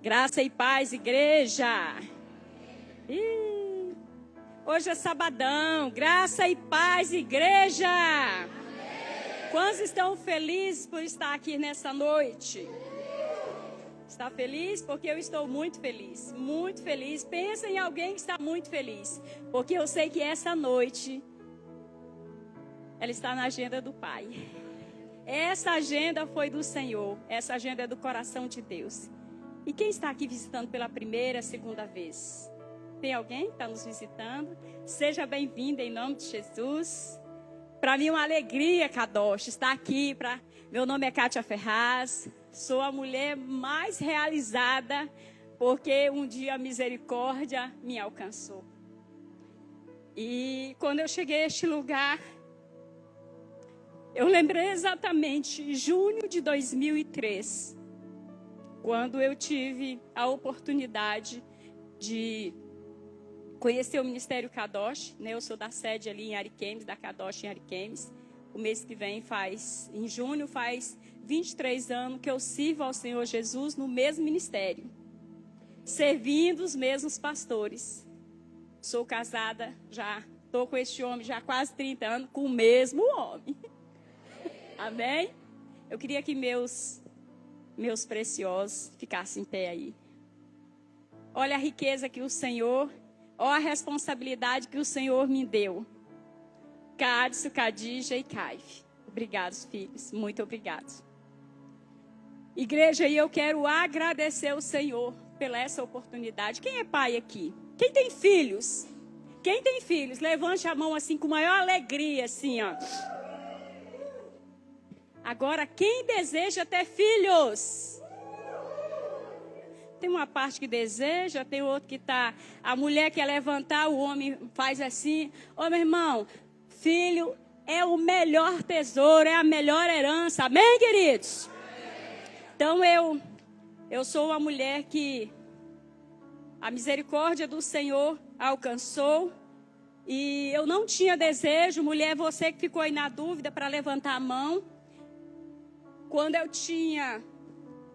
Graça e paz, igreja. Hoje é sabadão. Graça e paz, igreja. Quantos estão felizes por estar aqui nessa noite? Está feliz? Porque eu estou muito feliz. Muito feliz. Pensa em alguém que está muito feliz. Porque eu sei que essa noite ela está na agenda do Pai. Essa agenda foi do Senhor. Essa agenda é do coração de Deus. E quem está aqui visitando pela primeira, segunda vez? Tem alguém que está nos visitando? Seja bem-vinda em nome de Jesus. Para mim é uma alegria, Kadosh, estar aqui. Meu nome é Kátia Ferraz. Sou a mulher mais realizada porque um dia a misericórdia me alcançou. E quando eu cheguei a este lugar, eu lembrei exatamente junho de 2003. Quando eu tive a oportunidade de conhecer o Ministério Kadosh, né? Eu sou da sede ali em Ariquemes, da Kadosh em Ariquemes. O mês que vem em junho, faz 23 anos que eu sirvo ao Senhor Jesus no mesmo ministério. Servindo os mesmos pastores. Sou casada, já estou com este homem já há quase 30 anos, com o mesmo homem. Amém? Eu queria que meus preciosos ficassem em pé aí. Olha a riqueza que o Senhor, olha a responsabilidade que o Senhor me deu. Cádice, Cadija e Caife. Obrigados, filhos. Muito obrigados. Igreja, e eu quero agradecer ao Senhor pela essa oportunidade. Quem é pai aqui? Quem tem filhos? Quem tem filhos? Levante a mão assim com maior alegria, assim, ó. Agora, quem deseja ter filhos? Tem uma parte que deseja, tem outro que está... A mulher quer levantar, o homem faz assim. Ô, meu irmão, filho é o melhor tesouro, é a melhor herança. Amém, queridos? Então, eu sou uma mulher que a misericórdia do Senhor alcançou. E eu não tinha desejo. Mulher, você que ficou aí na dúvida para levantar a mão. Quando eu tinha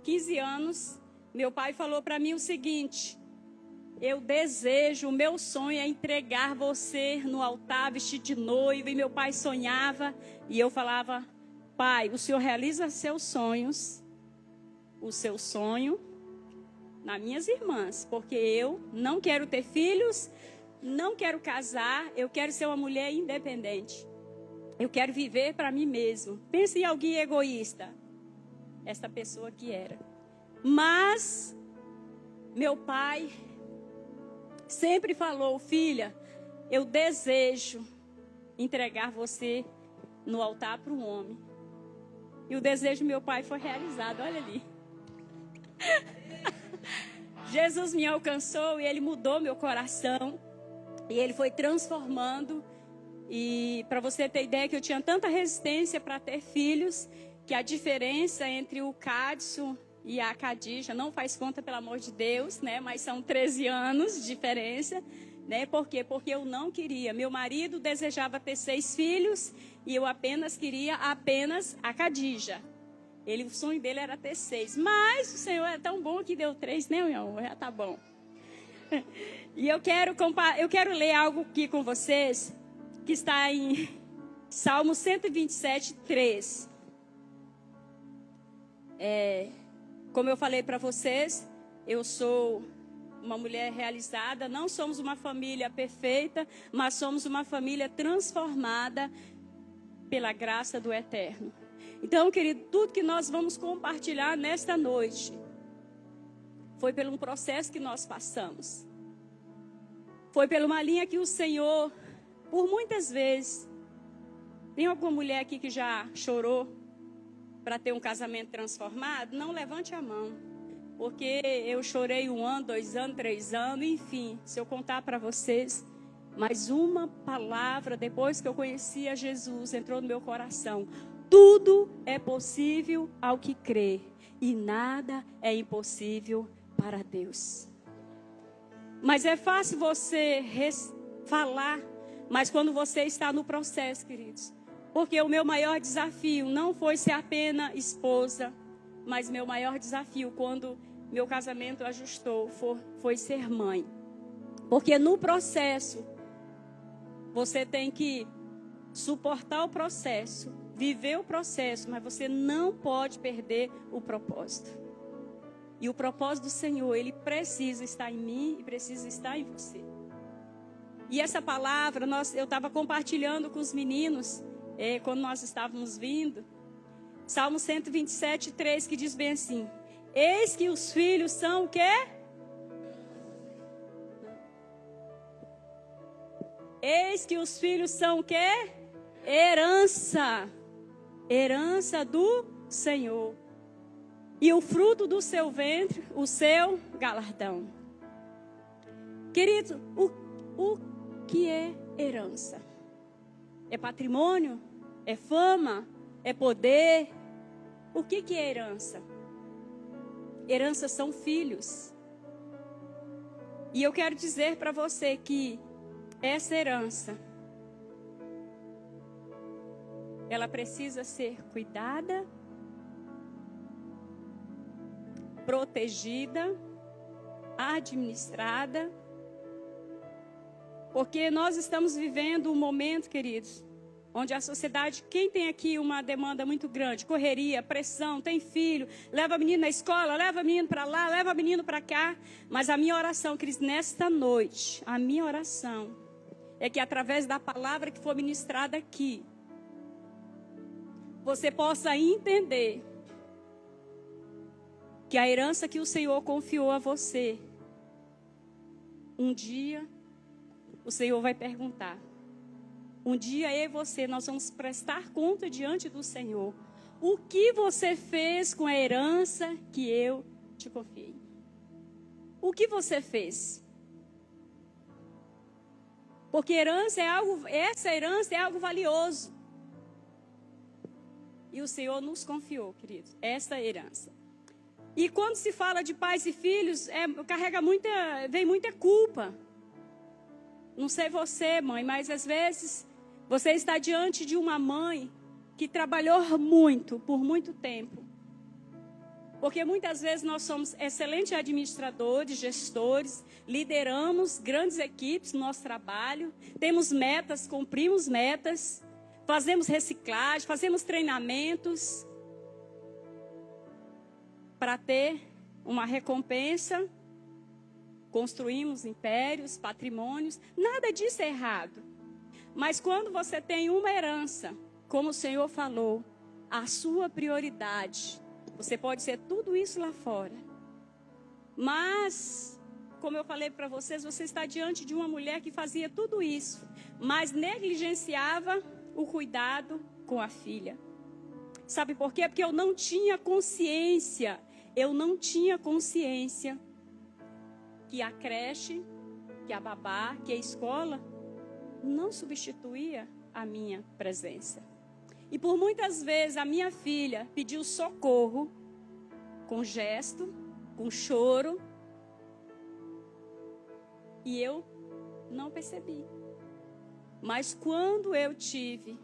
15 anos, meu pai falou para mim o seguinte: eu desejo, o meu sonho é entregar você no altar, vestido de noiva. E meu pai sonhava, e eu falava: pai, o Senhor realiza seus sonhos, o seu sonho, nas minhas irmãs. Porque eu não quero ter filhos, não quero casar, eu quero ser uma mulher independente. Eu quero viver para mim mesmo. Pensa em alguém egoísta. Esta pessoa que era. Mas meu pai sempre falou: filha, eu desejo entregar você no altar para um homem. E o desejo do meu pai foi realizado. Olha ali. Jesus me alcançou e ele mudou meu coração. E ele foi transformando. E para você ter ideia que eu tinha tanta resistência para ter filhos, que a diferença entre o Cádice e a Cadija não faz conta, pelo amor de Deus, né? Mas são 13 anos de diferença, né? Por quê? Porque eu não queria. Meu marido desejava ter 6 filhos e eu queria a Cadija. O sonho dele era ter 6. Mas o Senhor é tão bom que deu 3, né, meu amor? Já tá bom. E eu quero ler algo aqui com vocês, que está em Salmo 127, 3. Como eu falei para vocês, eu sou uma mulher realizada. Não somos uma família perfeita, mas somos uma família transformada pela graça do Eterno. Então, querido, tudo que nós vamos compartilhar nesta noite foi por um processo que nós passamos. Foi por uma linha que o Senhor, por muitas vezes... Tem alguma mulher aqui que já chorou para ter um casamento transformado? Não levante a mão. Porque eu chorei 1 ano, 2 anos, 3 anos, enfim. Se eu contar para vocês, mas uma palavra, depois que eu conheci a Jesus, entrou no meu coração. Tudo é possível ao que crê. E nada é impossível para Deus. Mas é fácil você falar, mas quando você está no processo, queridos. Porque o meu maior desafio não foi ser apenas esposa, mas meu maior desafio, quando meu casamento ajustou, foi ser mãe. Porque no processo, você tem que suportar o processo, viver o processo, mas você não pode perder o propósito. E o propósito do Senhor, ele precisa estar em mim e precisa estar em você. E essa palavra, eu estava compartilhando com os meninos, quando nós estávamos vindo, Salmo 127, 3, que diz bem assim: eis que os filhos são o quê? Eis que os filhos são o quê? Herança. Herança do Senhor. E o fruto do seu ventre, o seu galardão. Querido, o que é herança? É patrimônio? É fama? É poder? O que é herança? Herança são filhos. E eu quero dizer para você que essa herança, ela precisa ser cuidada, protegida, administrada, porque nós estamos vivendo um momento, queridos, onde a sociedade, quem tem aqui uma demanda muito grande, correria, pressão, tem filho, leva a menina na escola, leva a menino para lá, leva a menino para cá, mas a minha oração, queridos, nesta noite, a minha oração é que através da palavra que for ministrada aqui, você possa entender que a herança que o Senhor confiou a você, um dia o Senhor vai perguntar. Um dia eu e você, nós vamos prestar conta diante do Senhor. O que você fez com a herança que eu te confiei? O que você fez? Porque essa herança é algo valioso. E o Senhor nos confiou, queridos, essa herança. E quando se fala de pais e filhos, vem muita culpa. Não sei você, mãe, mas às vezes você está diante de uma mãe que trabalhou muito, por muito tempo. Porque muitas vezes nós somos excelentes administradores, gestores, lideramos grandes equipes no nosso trabalho, temos metas, cumprimos metas, fazemos reciclagem, fazemos treinamentos para ter uma recompensa, construímos impérios, patrimônios, nada disso é errado. Mas quando você tem uma herança, como o Senhor falou, a sua prioridade, você pode ser tudo isso lá fora. Mas, como eu falei para vocês, você está diante de uma mulher que fazia tudo isso, mas negligenciava o cuidado com a filha. Sabe por quê? Porque eu não tinha consciência. Eu não tinha consciência que a creche, que a babá, que a escola não substituía a minha presença. E por muitas vezes a minha filha pediu socorro com gesto, com choro, e eu não percebi. Mas quando eu tive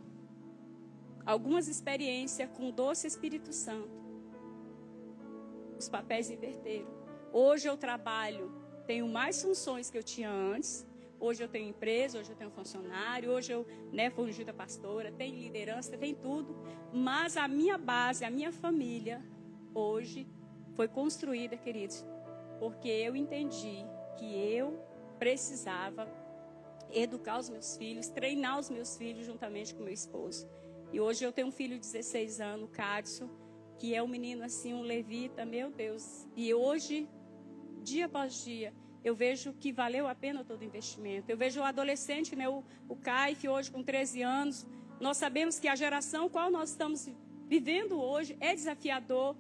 algumas experiências com o doce Espírito Santo, os papéis inverteram. Hoje eu trabalho, tenho mais funções que eu tinha antes. Hoje eu tenho empresa, hoje eu tenho funcionário, hoje eu fui ungida pastora, tenho liderança, tem tudo. Mas a minha base, a minha família, hoje foi construída, queridos, porque eu entendi que eu precisava educar os meus filhos, treinar os meus filhos juntamente com meu esposo. E hoje eu tenho um filho de 16 anos, o Cadson, que é um menino assim, um levita, meu Deus. E hoje, dia após dia, eu vejo que valeu a pena todo o investimento. Eu vejo o adolescente, o Caif, hoje com 13 anos. Nós sabemos que a geração qual nós estamos vivendo hoje é desafiador.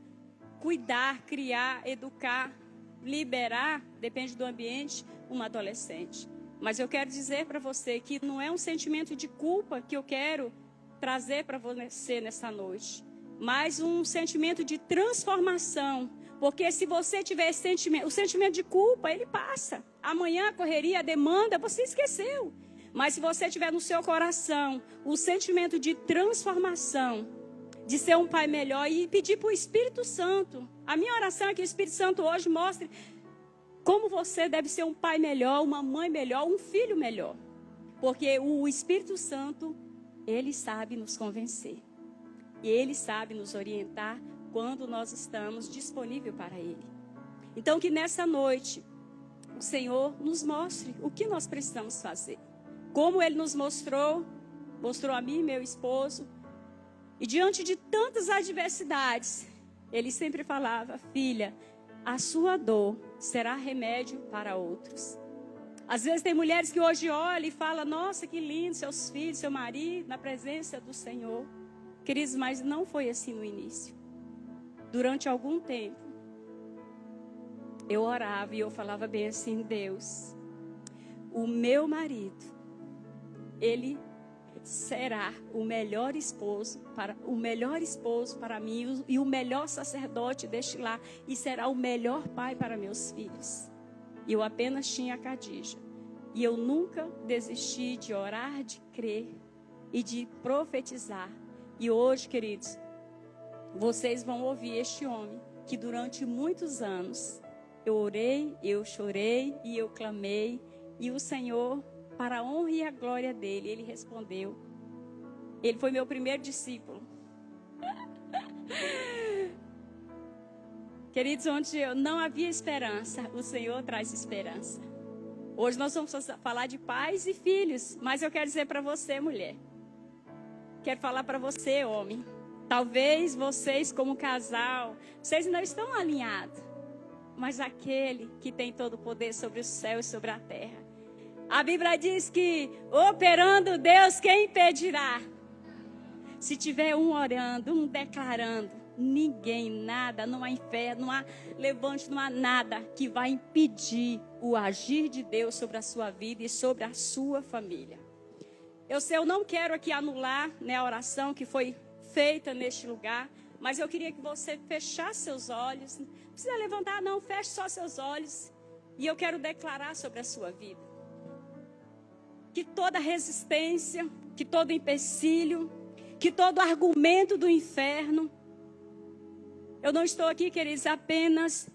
Cuidar, criar, educar, liberar, depende do ambiente, uma adolescente. Mas eu quero dizer para você que não é um sentimento de culpa que eu quero trazer para você nessa noite, mas um sentimento de transformação. Porque se você tiver esse sentimento, o sentimento de culpa, ele passa. Amanhã a correria, a demanda, você esqueceu. Mas se você tiver no seu coração o sentimento de transformação, de ser um pai melhor e pedir para o Espírito Santo. A minha oração é que o Espírito Santo hoje mostre como você deve ser um pai melhor, uma mãe melhor, um filho melhor. Porque o Espírito Santo, ele sabe nos convencer. E ele sabe nos orientar quando nós estamos disponíveis para ele. Então que nessa noite o Senhor nos mostre o que nós precisamos fazer. Como ele nos mostrou a mim e meu esposo. E diante de tantas adversidades, ele sempre falava: filha, a sua dor será remédio para outros. Às vezes tem mulheres que hoje olham e falam: nossa, que lindo, seus filhos, seu marido, na presença do Senhor. Queridos, mas não foi assim no início. Durante algum tempo, eu orava e eu falava bem assim: Deus, o meu marido, ele será o melhor esposo para mim e o melhor sacerdote deste lar, e será o melhor pai para meus filhos. E eu apenas tinha a Khadija. E eu nunca desisti de orar, de crer e de profetizar. E hoje, queridos, vocês vão ouvir este homem que durante muitos anos eu orei, eu chorei e eu clamei, e o Senhor, para a honra e a glória dele, ele respondeu. Ele foi meu primeiro discípulo. Queridos, onde eu não havia esperança, o Senhor traz esperança. Hoje nós vamos falar de pais e filhos, mas eu quero dizer para você, mulher. Quero falar para você, homem. Talvez vocês, como casal, vocês não estão alinhados. Mas aquele que tem todo o poder sobre o céu e sobre a terra. A Bíblia diz que, operando Deus, quem impedirá? Se tiver um orando, um declarando, ninguém, nada, não há inferno, não há levante, não há nada que vai impedir o agir de Deus sobre a sua vida e sobre a sua família. Eu não quero aqui anular, né, a oração que foi feita neste lugar, mas eu queria que você fechasse seus olhos. Não precisa levantar, não, feche só seus olhos. E eu quero declarar sobre a sua vida. Que toda resistência, que todo empecilho, que todo argumento do inferno. Eu não estou aqui, queridos, apenas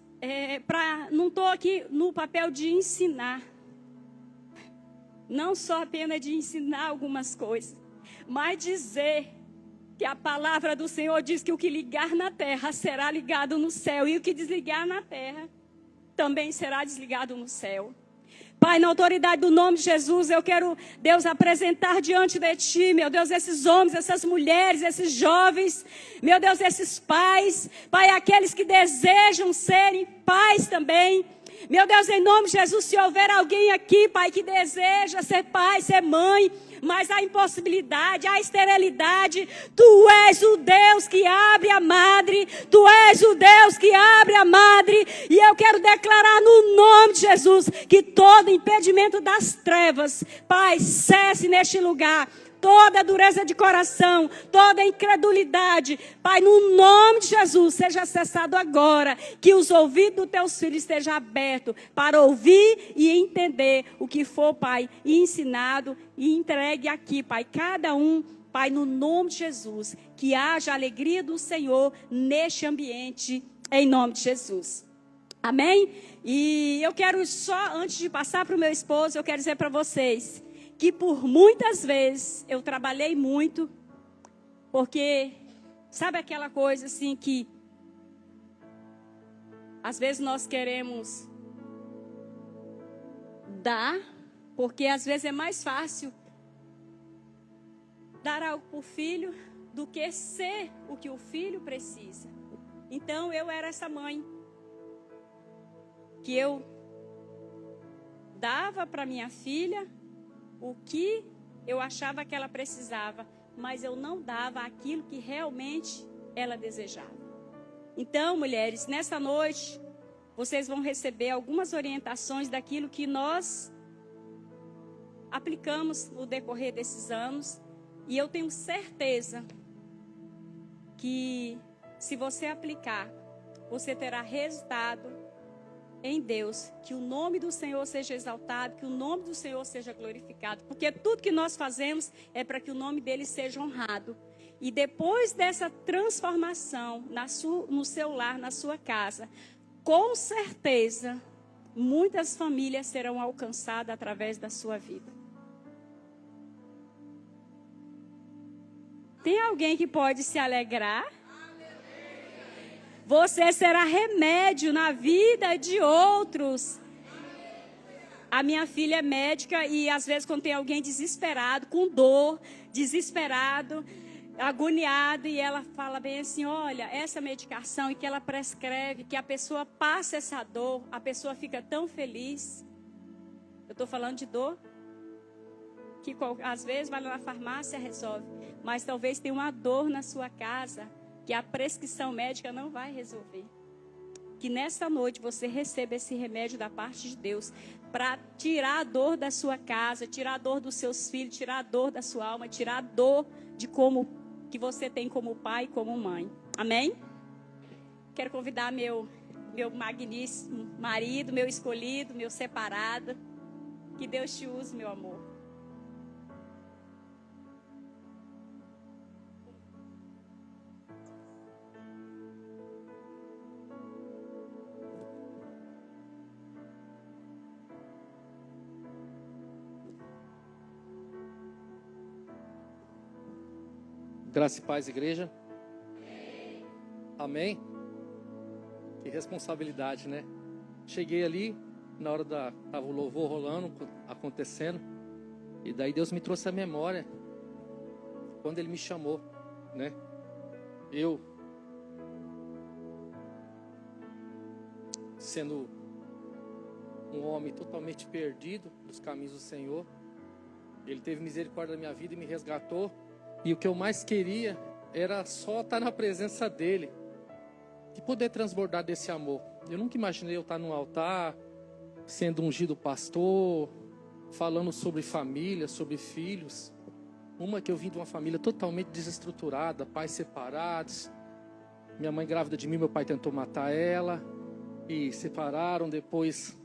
não estou aqui no papel de ensinar. Não só apenas de ensinar algumas coisas, mas dizer que a palavra do Senhor diz que o que ligar na terra será ligado no céu, e o que desligar na terra também será desligado no céu. Pai, na autoridade do nome de Jesus, eu quero, Deus, apresentar diante de Ti, meu Deus, esses homens, essas mulheres, esses jovens, meu Deus, esses pais, Pai, aqueles que desejam serem pais também. Meu Deus, em nome de Jesus, se houver alguém aqui, Pai, que deseja ser pai, ser mãe, mas a impossibilidade, a esterilidade, Tu és o Deus que abre a madre, Tu és o Deus que abre a madre, e eu quero declarar no nome de Jesus, que todo impedimento das trevas, Pai, cesse neste lugar. Toda dureza de coração, toda incredulidade, Pai, no nome de Jesus, seja cessado agora. Que os ouvidos dos teus filhos estejam abertos para ouvir e entender o que for, Pai, ensinado e entregue aqui, Pai, cada um, Pai, no nome de Jesus. Que haja alegria do Senhor neste ambiente, em nome de Jesus. Amém? E eu quero só, antes de passar para o meu esposo, eu quero dizer para vocês que por muitas vezes eu trabalhei muito, porque sabe aquela coisa assim que às vezes nós queremos dar, porque às vezes é mais fácil dar algo para o filho do que ser o que o filho precisa. Então eu era essa mãe que eu dava para minha filha o que eu achava que ela precisava, mas eu não dava aquilo que realmente ela desejava. Então, mulheres, nessa noite, vocês vão receber algumas orientações daquilo que nós aplicamos no decorrer desses anos, e eu tenho certeza que se você aplicar, você terá resultado em Deus, que o nome do Senhor seja exaltado, que o nome do Senhor seja glorificado, porque tudo que nós fazemos é para que o nome dele seja honrado. E depois dessa transformação no seu lar, na sua casa, com certeza, muitas famílias serão alcançadas através da sua vida. Tem alguém que pode se alegrar? Você será remédio na vida de outros. A minha filha é médica e às vezes quando tem alguém desesperado, com dor, desesperado, agoniado, e ela fala bem assim, olha, essa medicação, e que ela prescreve, que a pessoa passa essa dor, a pessoa fica tão feliz. Eu estou falando de dor, que às vezes vai lá na farmácia e resolve, mas talvez tenha uma dor na sua casa, que a prescrição médica não vai resolver. Que nesta noite você receba esse remédio da parte de Deus, para tirar a dor da sua casa, tirar a dor dos seus filhos, tirar a dor da sua alma, tirar a dor de como que você tem como pai e como mãe. Amém? Quero convidar meu magnífico marido, meu escolhido, meu separado. Que Deus te use, meu amor. Graça e paz, igreja. Amém? Que responsabilidade, né? Cheguei ali, na hora tava o louvor rolando, acontecendo, e daí Deus me trouxe a memória, quando Ele me chamou, né? Eu, sendo um homem totalmente perdido dos caminhos do Senhor, Ele teve misericórdia da minha vida e me resgatou. E o que eu mais queria era só estar na presença dEle e poder transbordar desse amor. Eu nunca imaginei eu estar num altar, sendo ungido pastor, falando sobre família, sobre filhos. Uma que eu vim de uma família totalmente desestruturada, pais separados. Minha mãe grávida de mim, meu pai tentou matar ela e separaram. Depois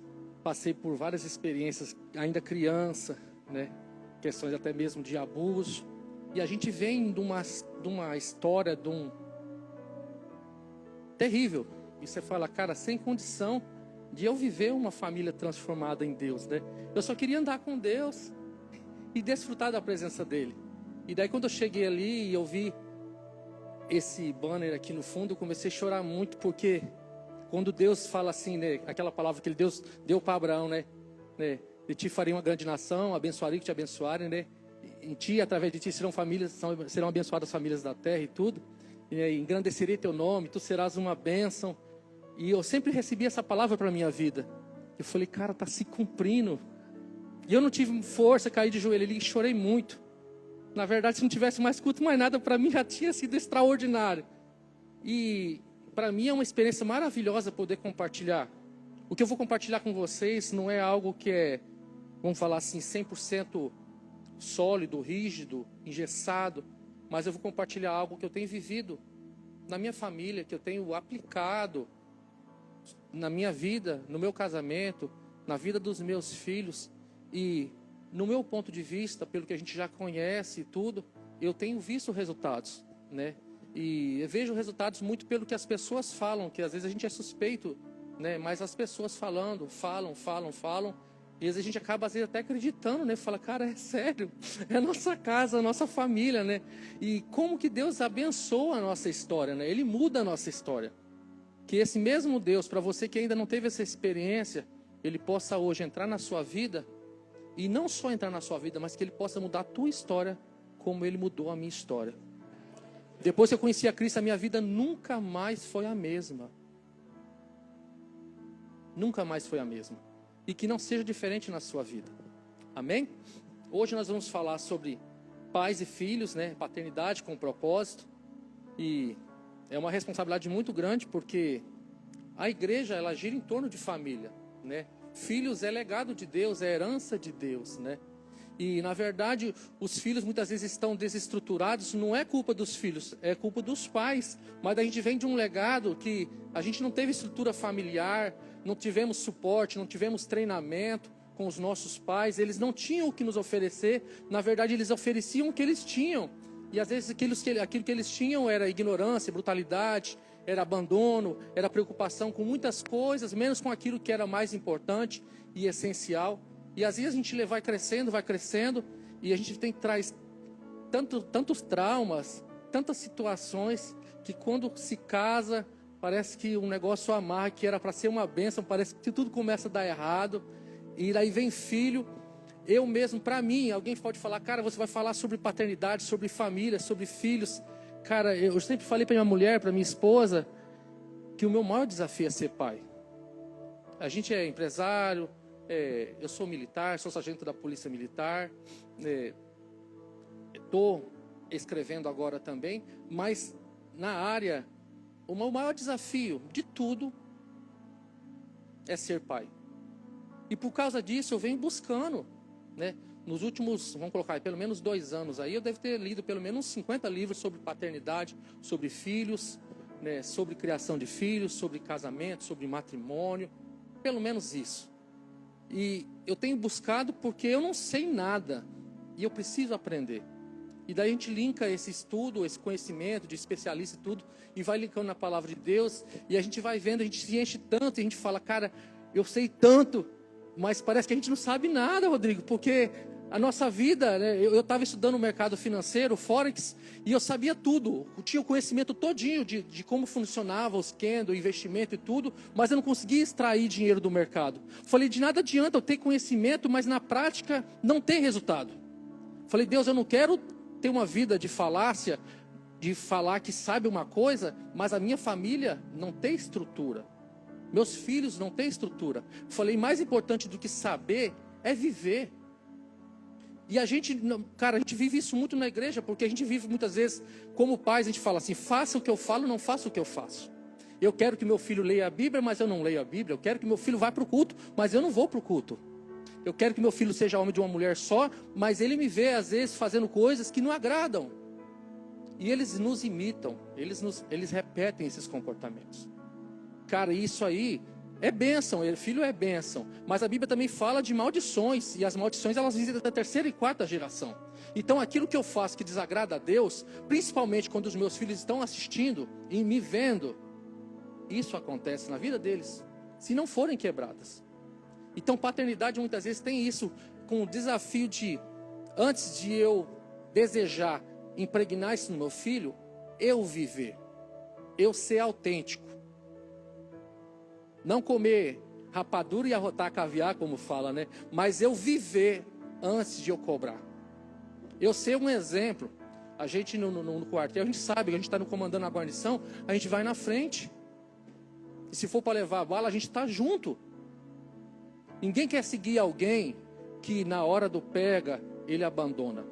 passei por várias experiências, ainda criança, né? Questões até mesmo de abuso. E a gente vem de uma história terrível. E você fala, cara, sem condição de eu viver uma família transformada em Deus, né? Eu só queria andar com Deus e desfrutar da presença dEle. E daí quando eu cheguei ali e eu vi esse banner aqui no fundo, eu comecei a chorar muito, porque quando Deus fala assim, né? Aquela palavra que Deus deu para Abraão, né? De ti farei uma grande nação, abençoarei que te abençoarem, né? Em ti, através de ti, serão abençoadas as famílias da terra e tudo. E engrandecerei teu nome, tu serás uma bênção. E eu sempre recebi essa palavra para a minha vida. Eu falei, cara, está se cumprindo. E eu não tive força, caí de joelho ali e chorei muito. Na verdade, se não tivesse mais culto, mais nada, para mim já tinha sido extraordinário. E para mim é uma experiência maravilhosa poder compartilhar. O que eu vou compartilhar com vocês não é algo que é, vamos falar assim, 100% sólido, rígido, engessado, mas eu vou compartilhar algo que eu tenho vivido na minha família, que eu tenho aplicado na minha vida, no meu casamento, na vida dos meus filhos, e no meu ponto de vista, pelo que a gente já conhece e tudo, eu tenho visto resultados, né? E eu vejo resultados muito pelo que as pessoas falam, que às vezes a gente é suspeito, né? Mas as pessoas falam, e às vezes a gente acaba às vezes até acreditando, né? Fala, cara, é sério, é a nossa casa, a nossa família, né? E como que Deus abençoa a nossa história, né? Ele muda a nossa história. Que esse mesmo Deus, para você que ainda não teve essa experiência, Ele possa hoje entrar na sua vida, e não só entrar na sua vida, mas que Ele possa mudar a tua história, como Ele mudou a minha história. Depois que eu conheci a Cristo, a minha vida nunca mais foi a mesma. Nunca mais foi a mesma. E que não seja diferente na sua vida. Amém? Hoje nós vamos falar sobre pais e filhos, né? Paternidade com propósito. E é uma responsabilidade muito grande, porque a igreja, ela gira em torno de família, né? Filhos é legado de Deus, é herança de Deus, né? E na verdade, os filhos muitas vezes estão desestruturados, não é culpa dos filhos, é culpa dos pais. Mas a gente vem de um legado que a gente não teve estrutura familiar, não tivemos suporte, não tivemos treinamento com os nossos pais. Eles não tinham o que nos oferecer, na verdade eles ofereciam o que eles tinham. E às vezes aquilo que eles tinham era ignorância, brutalidade, era abandono, era preocupação com muitas coisas, menos com aquilo que era mais importante e essencial. E às vezes a gente vai crescendo, e a gente traz tantos traumas, tantas situações, que quando se casa, parece que um negócio amarra, que era para ser uma bênção, parece que tudo começa a dar errado. E daí vem filho. Eu mesmo, para mim, alguém pode falar, cara, você vai falar sobre paternidade, sobre família, sobre filhos. Cara, eu sempre falei para minha mulher, para minha esposa, que o meu maior desafio é ser pai. A gente é empresário, eu sou militar, sou sargento da Polícia Militar, estou escrevendo agora também, mas na área, o meu maior desafio de tudo é ser pai. E por causa disso eu venho buscando, né? Nos últimos, vamos colocar aí, pelo menos 2 anos aí, eu devo ter lido pelo menos 50 livros sobre paternidade, sobre filhos, né? Sobre criação de filhos, sobre casamento, sobre matrimônio, pelo menos isso. E eu tenho buscado porque eu não sei nada e eu preciso aprender. E daí a gente linka esse estudo, esse conhecimento de especialista e tudo, e vai linkando na palavra de Deus, e a gente vai vendo, a gente se enche tanto, e a gente fala, cara, eu sei tanto, mas parece que a gente não sabe nada, Rodrigo, porque a nossa vida, né, eu estava estudando o mercado financeiro, o Forex, e eu sabia tudo, eu tinha o conhecimento todinho de como funcionava os candles, o investimento e tudo, mas eu não conseguia extrair dinheiro do mercado. Falei, de nada adianta eu ter conhecimento, mas na prática não tem resultado. Falei, Deus, eu não quero ter uma vida de falácia, de falar que sabe uma coisa, mas a minha família não tem estrutura. Meus filhos não têm estrutura. Falei, mais importante do que saber é viver. E a gente, cara, a gente vive isso muito na igreja, porque a gente vive muitas vezes, como pais, a gente fala assim, faça o que eu falo, não faça o que eu faço. Eu quero que meu filho leia a Bíblia, mas eu não leio a Bíblia. Eu quero que meu filho vá para o culto, mas eu não vou para o culto. Eu quero que meu filho seja homem de uma mulher só, mas ele me vê, às vezes, fazendo coisas que não agradam. E eles nos imitam, eles repetem esses comportamentos. Cara, isso aí é bênção, filho é bênção. Mas a Bíblia também fala de maldições, e as maldições elas visitam da 3ª e 4ª geração. Então aquilo que eu faço que desagrada a Deus, principalmente quando os meus filhos estão assistindo e me vendo, isso acontece na vida deles, se não forem quebradas. Então paternidade muitas vezes tem isso, com o desafio de, antes de eu desejar impregnar isso no meu filho, eu viver, eu ser autêntico. Não comer rapadura e arrotar caviar, como fala, né? Mas eu viver antes de eu cobrar. Eu ser um exemplo. A gente no quartel, a gente sabe que a gente está comandando a guarnição, a gente vai na frente. E se for para levar a bala, a gente está junto. Ninguém quer seguir alguém que na hora do pega, ele abandona.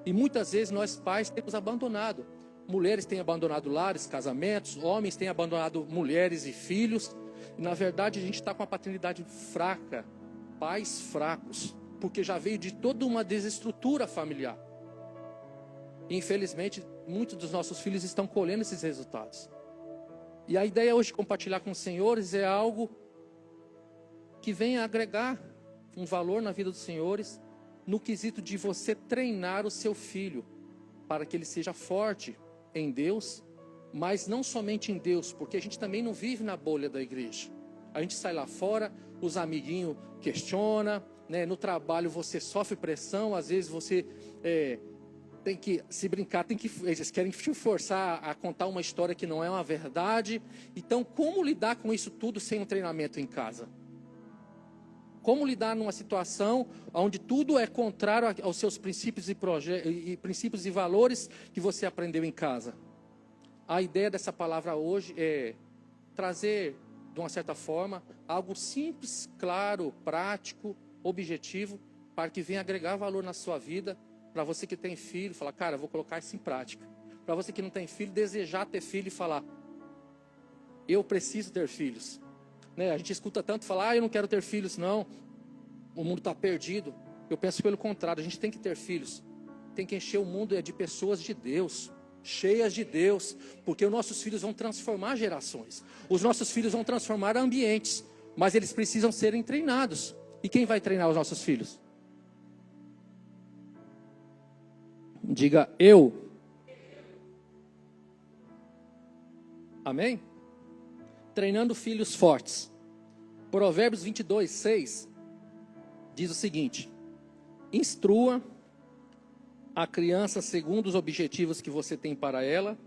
E muitas vezes nós pais temos abandonado. Mulheres têm abandonado lares, casamentos, homens têm abandonado mulheres e filhos. E, na verdade, a gente está com a paternidade fraca, pais fracos, porque já veio de toda uma desestrutura familiar. E, infelizmente, muitos dos nossos filhos estão colhendo esses resultados. E a ideia hoje de compartilhar com os senhores é algo que venha agregar um valor na vida dos senhores, no quesito de você treinar o seu filho, para que ele seja forte em Deus, mas não somente em Deus, porque a gente também não vive na bolha da igreja. A gente sai lá fora, os amiguinhos questionam, né? No trabalho você sofre pressão, às vezes você tem que se brincar, eles querem te forçar a contar uma história que não é uma verdade. Então, como lidar com isso tudo sem um treinamento em casa? Como lidar numa situação onde tudo é contrário aos seus princípios princípios e valores que você aprendeu em casa? A ideia dessa palavra hoje é trazer, de uma certa forma, algo simples, claro, prático, objetivo, para que venha agregar valor na sua vida. Para você que tem filho, falar, cara, eu vou colocar isso em prática. Para você que não tem filho, desejar ter filho e falar, eu preciso ter filhos. Né? A gente escuta tanto falar, eu não quero ter filhos, não. O mundo está perdido. Eu penso pelo contrário, a gente tem que ter filhos. Tem que encher o mundo de pessoas de Deus, cheias de Deus, porque os nossos filhos vão transformar gerações. Os nossos filhos vão transformar ambientes, mas eles precisam serem treinados. E quem vai treinar os nossos filhos? Diga, eu. Amém? Treinando filhos fortes. Provérbios 22, 6 diz o seguinte: instrua a criança segundo os objetivos que você tem para ela,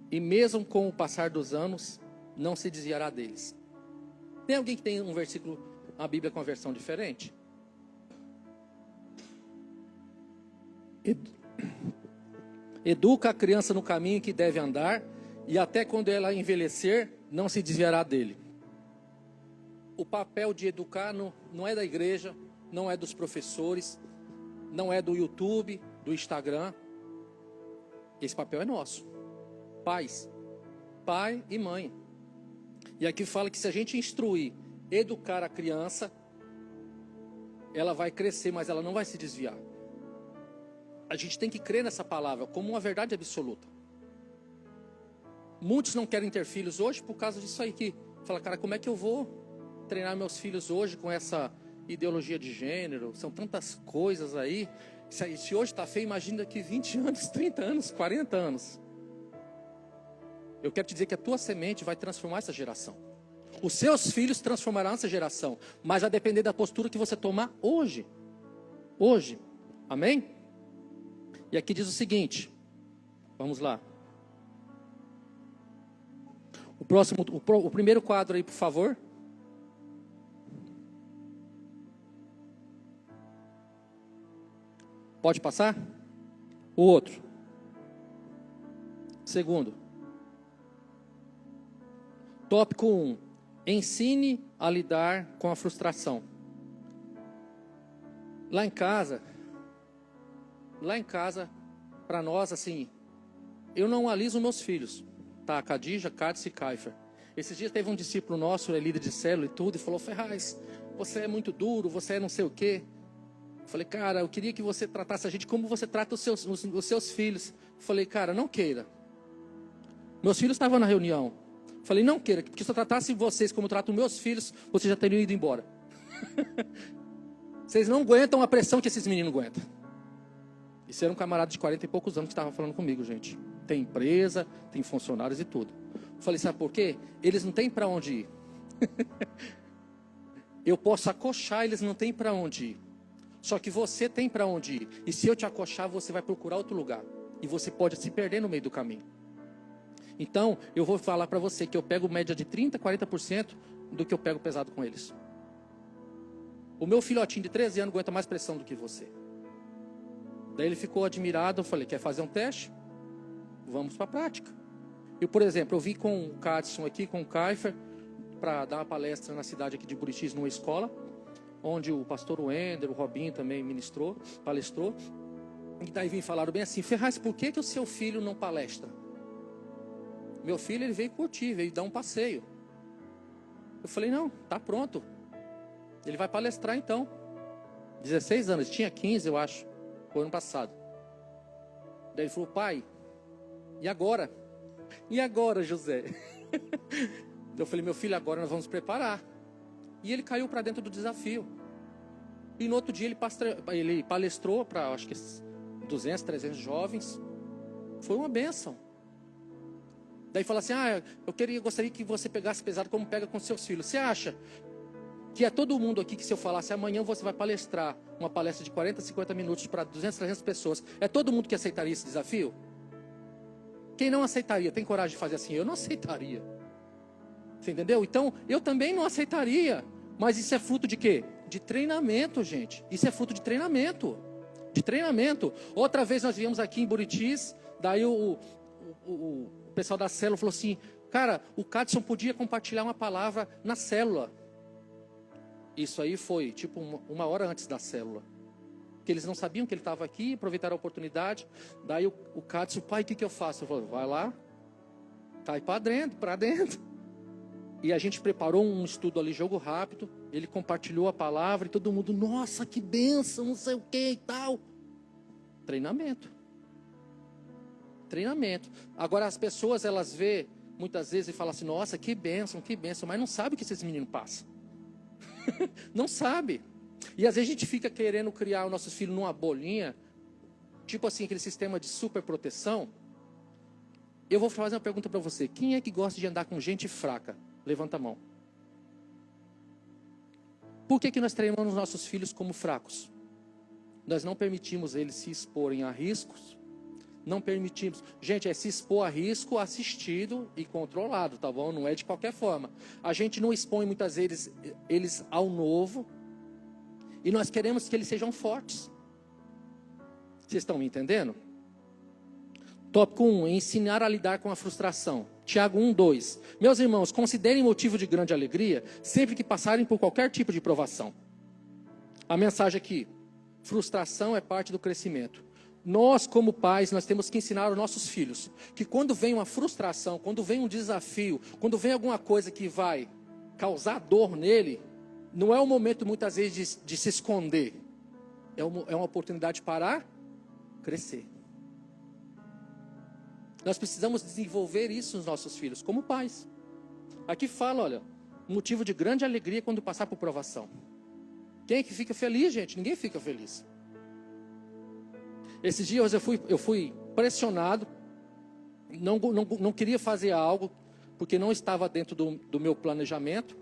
e mesmo com o passar dos anos, não se desviará deles. Tem alguém que tem um versículo, a Bíblia com uma versão diferente? Educa a criança no caminho que deve andar, e até quando ela envelhecer, não se desviará dele. O papel de educar não é da igreja, não é dos professores, não é do YouTube, do Instagram. Esse papel é nosso. Pais, pai e mãe. E aqui fala que se a gente instruir, educar a criança, ela vai crescer, mas ela não vai se desviar. A gente tem que crer nessa palavra como uma verdade absoluta. Muitos não querem ter filhos hoje por causa disso aí que fala, cara, como é que eu vou treinar meus filhos hoje com essa ideologia de gênero? São tantas coisas aí. Se hoje está feio, imagina daqui 20 anos, 30 anos, 40 anos. Eu quero te dizer que a tua semente vai transformar essa geração. Os seus filhos transformarão essa geração, mas vai depender da postura que você tomar hoje. Hoje. Amém? E aqui diz o seguinte. Vamos lá. O primeiro quadro aí, por favor. Pode passar? O outro. Segundo. Tópico 1. Ensine a lidar com a frustração. Lá em casa, para nós, assim, eu não aliso meus filhos. Tá, Khadija, Cádice e Kaifer. Esses dias teve um discípulo nosso, líder de célula e tudo, e falou, Ferraz, você é muito duro, você é não sei o quê. Eu falei, cara, eu queria que você tratasse a gente como você trata os seus filhos. Eu falei, cara, não queira. Meus filhos estavam na reunião. Eu falei, não queira, porque se eu tratasse vocês como eu trato meus filhos, vocês já teriam ido embora. Vocês não aguentam a pressão que esses meninos aguentam. Isso era um camarada de 40 e poucos anos que estava falando comigo, gente. Tem empresa, tem funcionários e tudo. Eu falei, sabe por quê? Eles não têm para onde ir. Eu posso acochar, eles não têm para onde ir. Só que você tem para onde ir. E se eu te acochar, você vai procurar outro lugar. E você pode se perder no meio do caminho. Então, eu vou falar para você que eu pego média de 30%, 40% do que eu pego pesado com eles. O meu filhotinho de 13 anos aguenta mais pressão do que você. Daí ele ficou admirado, eu falei, quer fazer um teste? Vamos para a prática. Eu, por exemplo, eu vim com o Cadson aqui, com o Kaifer, para dar uma palestra na cidade aqui de Buritis, numa escola, onde o pastor Wender, o Robinho também palestrou. E daí vim falaram bem assim, Ferraz, por que o seu filho não palestra? Meu filho, ele veio curtir, veio dar um passeio. Eu falei, não, tá pronto. Ele vai palestrar então. 16 anos, tinha 15 eu acho, foi ano passado. Daí ele falou, pai, e agora? E agora, José? Eu falei, meu filho, agora nós vamos preparar. E ele caiu para dentro do desafio. E no outro dia ele palestrou para, acho que 200, 300 jovens. Foi uma bênção. Daí fala assim, eu gostaria que você pegasse pesado como pega com seus filhos. Você acha que é todo mundo aqui que se eu falasse amanhã você vai palestrar uma palestra de 40, 50 minutos para 200, 300 pessoas, é todo mundo que aceitaria esse desafio? Quem não aceitaria, tem coragem de fazer assim? Eu não aceitaria. Você entendeu? Então, eu também não aceitaria. Mas isso é fruto de quê? De treinamento, gente. Isso é fruto de treinamento. De treinamento. Outra vez nós viemos aqui em Buritis, daí o pessoal da célula falou assim, cara, o Cadson podia compartilhar uma palavra na célula. Isso aí foi tipo uma hora antes da célula. Porque eles não sabiam que ele estava aqui, aproveitaram a oportunidade. Daí o Cadson, pai, o que eu faço? Eu falei, vai lá, cai para dentro. E a gente preparou um estudo ali, jogo rápido. Ele compartilhou a palavra e todo mundo, nossa, que bênção, não sei o que e tal. Treinamento. Treinamento. Agora as pessoas, elas vê muitas vezes e falam assim, nossa, que bênção, mas não sabe o que esses meninos passam. Não sabe. E às vezes a gente fica querendo criar os nossos filhos numa bolinha, tipo assim, aquele sistema de super proteção. Eu vou fazer uma pergunta para você. Quem é que gosta de andar com gente fraca? Levanta a mão. Por que nós treinamos nossos filhos como fracos? Nós não permitimos eles se exporem a riscos. Não permitimos. Gente, é se expor a risco assistido e controlado, tá bom? Não é de qualquer forma. A gente não expõe muitas vezes eles ao novo. E nós queremos que eles sejam fortes. Vocês estão me entendendo? Tópico 1. Ensinar a lidar com a frustração. Tiago 1:2. Meus irmãos, considerem motivo de grande alegria sempre que passarem por qualquer tipo de provação. A mensagem aqui. Frustração é parte do crescimento. Nós, como pais, nós temos que ensinar aos nossos filhos que quando vem uma frustração, quando vem um desafio, quando vem alguma coisa que vai causar dor nele, não é o momento muitas vezes de se esconder. É uma oportunidade para crescer. Nós precisamos desenvolver isso nos nossos filhos, como pais. Aqui fala, olha, motivo de grande alegria quando passar por provação. Quem é que fica feliz, gente? Ninguém fica feliz. Esses dias eu fui pressionado, não queria fazer algo, porque não estava dentro do meu planejamento.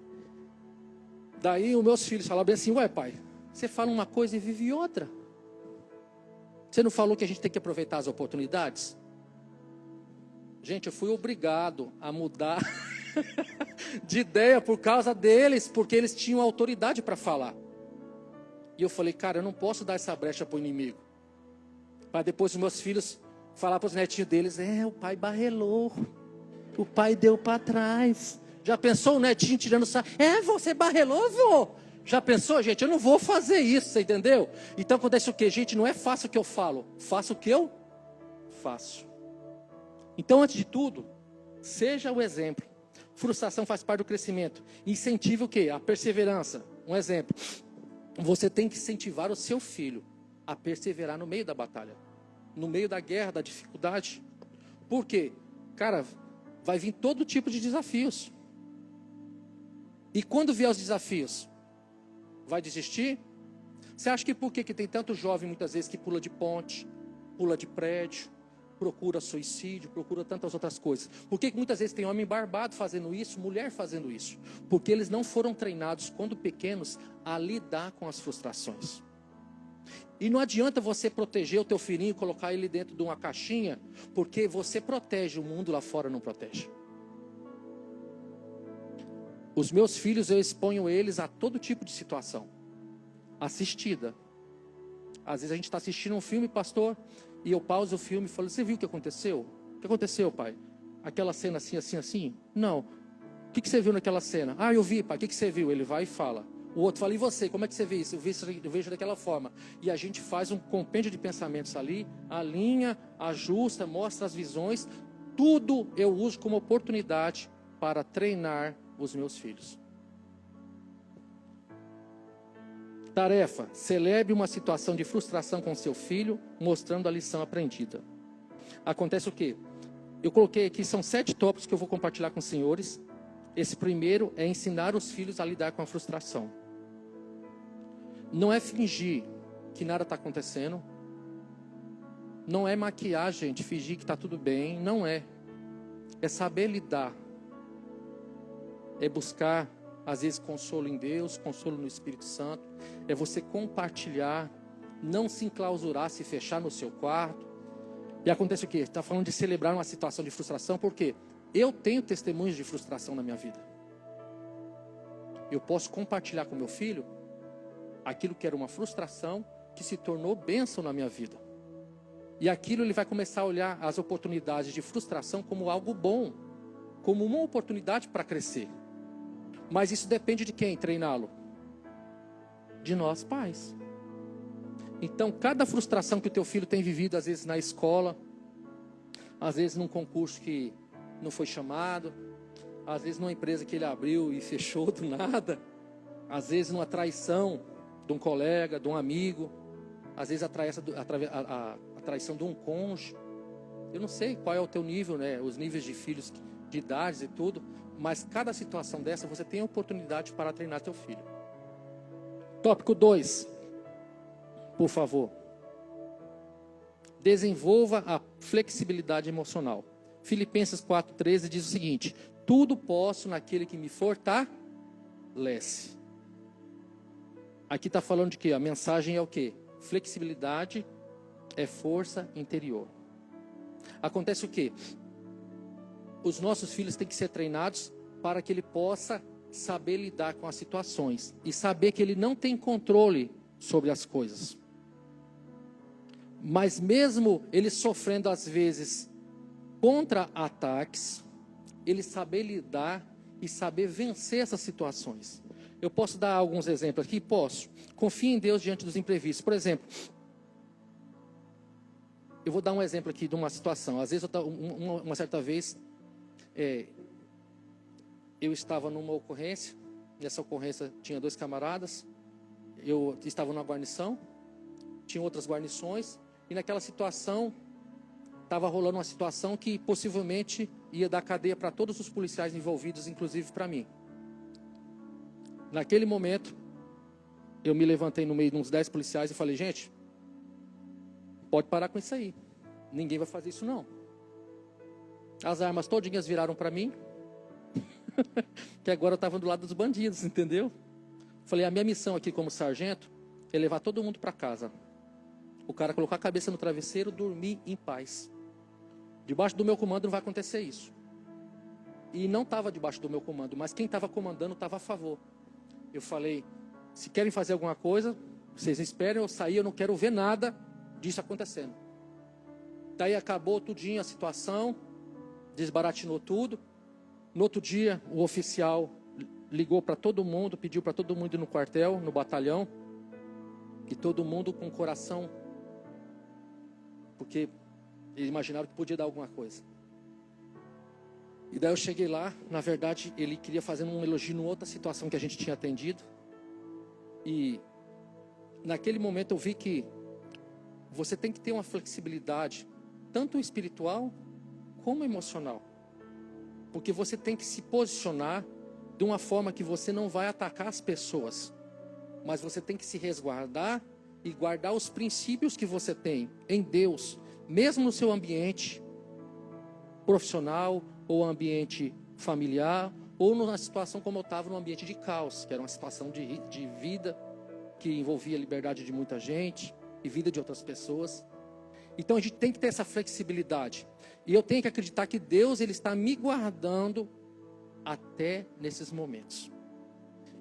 Daí os meus filhos falaram bem assim, ué pai, você fala uma coisa e vive outra. Você não falou que a gente tem que aproveitar as oportunidades? Gente, eu fui obrigado a mudar de ideia por causa deles, porque eles tinham autoridade para falar. E eu falei, cara, eu não posso dar essa brecha para o inimigo. Para depois os meus filhos falar para os netinhos deles, o pai barrelou, o pai deu para trás. Já pensou o netinho tirando sarro? Você barrelou, vô? Já pensou, gente? Eu não vou fazer isso, você entendeu? Então acontece o quê? Gente, não é faça o que eu falo, faça o que eu faço. Então, antes de tudo, seja o exemplo. Frustração faz parte do crescimento. Incentive o quê? A perseverança. Um exemplo. Você tem que incentivar o seu filho a perseverar no meio da batalha, no meio da guerra, da dificuldade. Por quê? Cara, vai vir todo tipo de desafios. E quando vier os desafios, vai desistir? Você acha que por que tem tanto jovem muitas vezes que pula de ponte, pula de prédio, procura suicídio, procura tantas outras coisas? Por que muitas vezes tem homem barbado fazendo isso, mulher fazendo isso? Porque eles não foram treinados, quando pequenos, a lidar com as frustrações. E não adianta você proteger o teu filhinho, colocar ele dentro de uma caixinha, porque você protege, o mundo lá fora não protege. Os meus filhos, eu exponho eles a todo tipo de situação assistida. Às vezes a gente está assistindo um filme, pastor, e eu pauso o filme e falo, você viu o que aconteceu? O que aconteceu, pai? Aquela cena assim, assim, assim? Não. O que você viu naquela cena? Eu vi, pai. O que você viu? Ele vai e fala. O outro fala, e você? Como é que você vê isso? Eu vejo daquela forma. E a gente faz um compêndio de pensamentos ali, alinha, ajusta, mostra as visões. Tudo eu uso como oportunidade para treinar os meus filhos. Tarefa: celebre uma situação de frustração com seu filho, mostrando a lição aprendida. Acontece o quê? Eu coloquei aqui, são 7 tópicos que eu vou compartilhar com os senhores. Esse primeiro é ensinar os filhos a lidar com a frustração. Não é fingir que nada está acontecendo. Não é maquiar, gente, fingir que está tudo bem. Não é. É saber lidar. É buscar, às vezes, consolo em Deus, consolo no Espírito Santo. É você compartilhar, não se enclausurar, se fechar no seu quarto. E acontece o quê? Está falando de celebrar uma situação de frustração, porque eu tenho testemunhos de frustração na minha vida. Eu posso compartilhar com meu filho aquilo que era uma frustração, que se tornou bênção na minha vida. E aquilo ele vai começar a olhar as oportunidades de frustração como algo bom, como uma oportunidade para crescer. Mas isso depende de quem treiná-lo? De nós, pais. Então, cada frustração que o teu filho tem vivido, às vezes na escola, às vezes num concurso que não foi chamado, às vezes numa empresa que ele abriu e fechou do nada, às vezes numa traição de um colega, de um amigo, às vezes a traição de um cônjuge. Eu não sei qual é o teu nível, né? Os níveis de filhos, de idades e tudo, mas cada situação dessa você tem a oportunidade para treinar teu filho. Tópico 2, por favor. Desenvolva a flexibilidade emocional. Filipenses 4,13 diz o seguinte: tudo posso naquele que me fortalece. Aqui está falando de quê? A mensagem é o quê? Flexibilidade é força interior. Acontece o quê? Os nossos filhos têm que ser treinados para que ele possa saber lidar com as situações e saber que ele não tem controle sobre as coisas. Mas mesmo ele sofrendo às vezes contra-ataques, ele saber lidar e saber vencer essas situações. Eu posso dar alguns exemplos aqui? Posso. Confie em Deus diante dos imprevistos. Por exemplo, eu vou dar um exemplo aqui de uma situação. Às vezes, uma certa vez, eu estava numa ocorrência. Nessa ocorrência tinha 2 camaradas. Eu estava numa guarnição. Tinha outras guarnições. E naquela situação, estava rolando uma situação que possivelmente ia dar cadeia para todos os policiais envolvidos, inclusive para mim. Naquele momento, eu me levantei no meio de uns 10 policiais e falei: gente, pode parar com isso aí. Ninguém vai fazer isso não. As armas todinhas viraram para mim. Que agora eu estava do lado dos bandidos, entendeu? Falei: a minha missão aqui como sargento é levar todo mundo para casa. O cara colocar a cabeça no travesseiro, dormir em paz. Debaixo do meu comando não vai acontecer isso. E não estava debaixo do meu comando, mas quem estava comandando estava a favor. Eu falei: se querem fazer alguma coisa, vocês esperem eu sair, eu não quero ver nada disso acontecendo. Daí acabou tudinho a situação, desbaratinou tudo. No outro dia, o oficial ligou para todo mundo, pediu para todo mundo ir no quartel, no batalhão, e todo mundo com o coração, porque eles imaginaram que podia dar alguma coisa. E daí eu cheguei lá, na verdade ele queria fazer um elogio em outra situação que a gente tinha atendido. E naquele momento eu vi que você tem que ter uma flexibilidade, tanto espiritual como emocional. Porque você tem que se posicionar de uma forma que você não vai atacar as pessoas, mas você tem que se resguardar e guardar os princípios que você tem em Deus, mesmo no seu ambiente profissional, ou ambiente familiar, ou numa situação como eu estava, num ambiente de caos, que era uma situação de vida, que envolvia a liberdade de muita gente, e vida de outras pessoas. Então a gente tem que ter essa flexibilidade, e eu tenho que acreditar que Deus, Ele está me guardando até nesses momentos.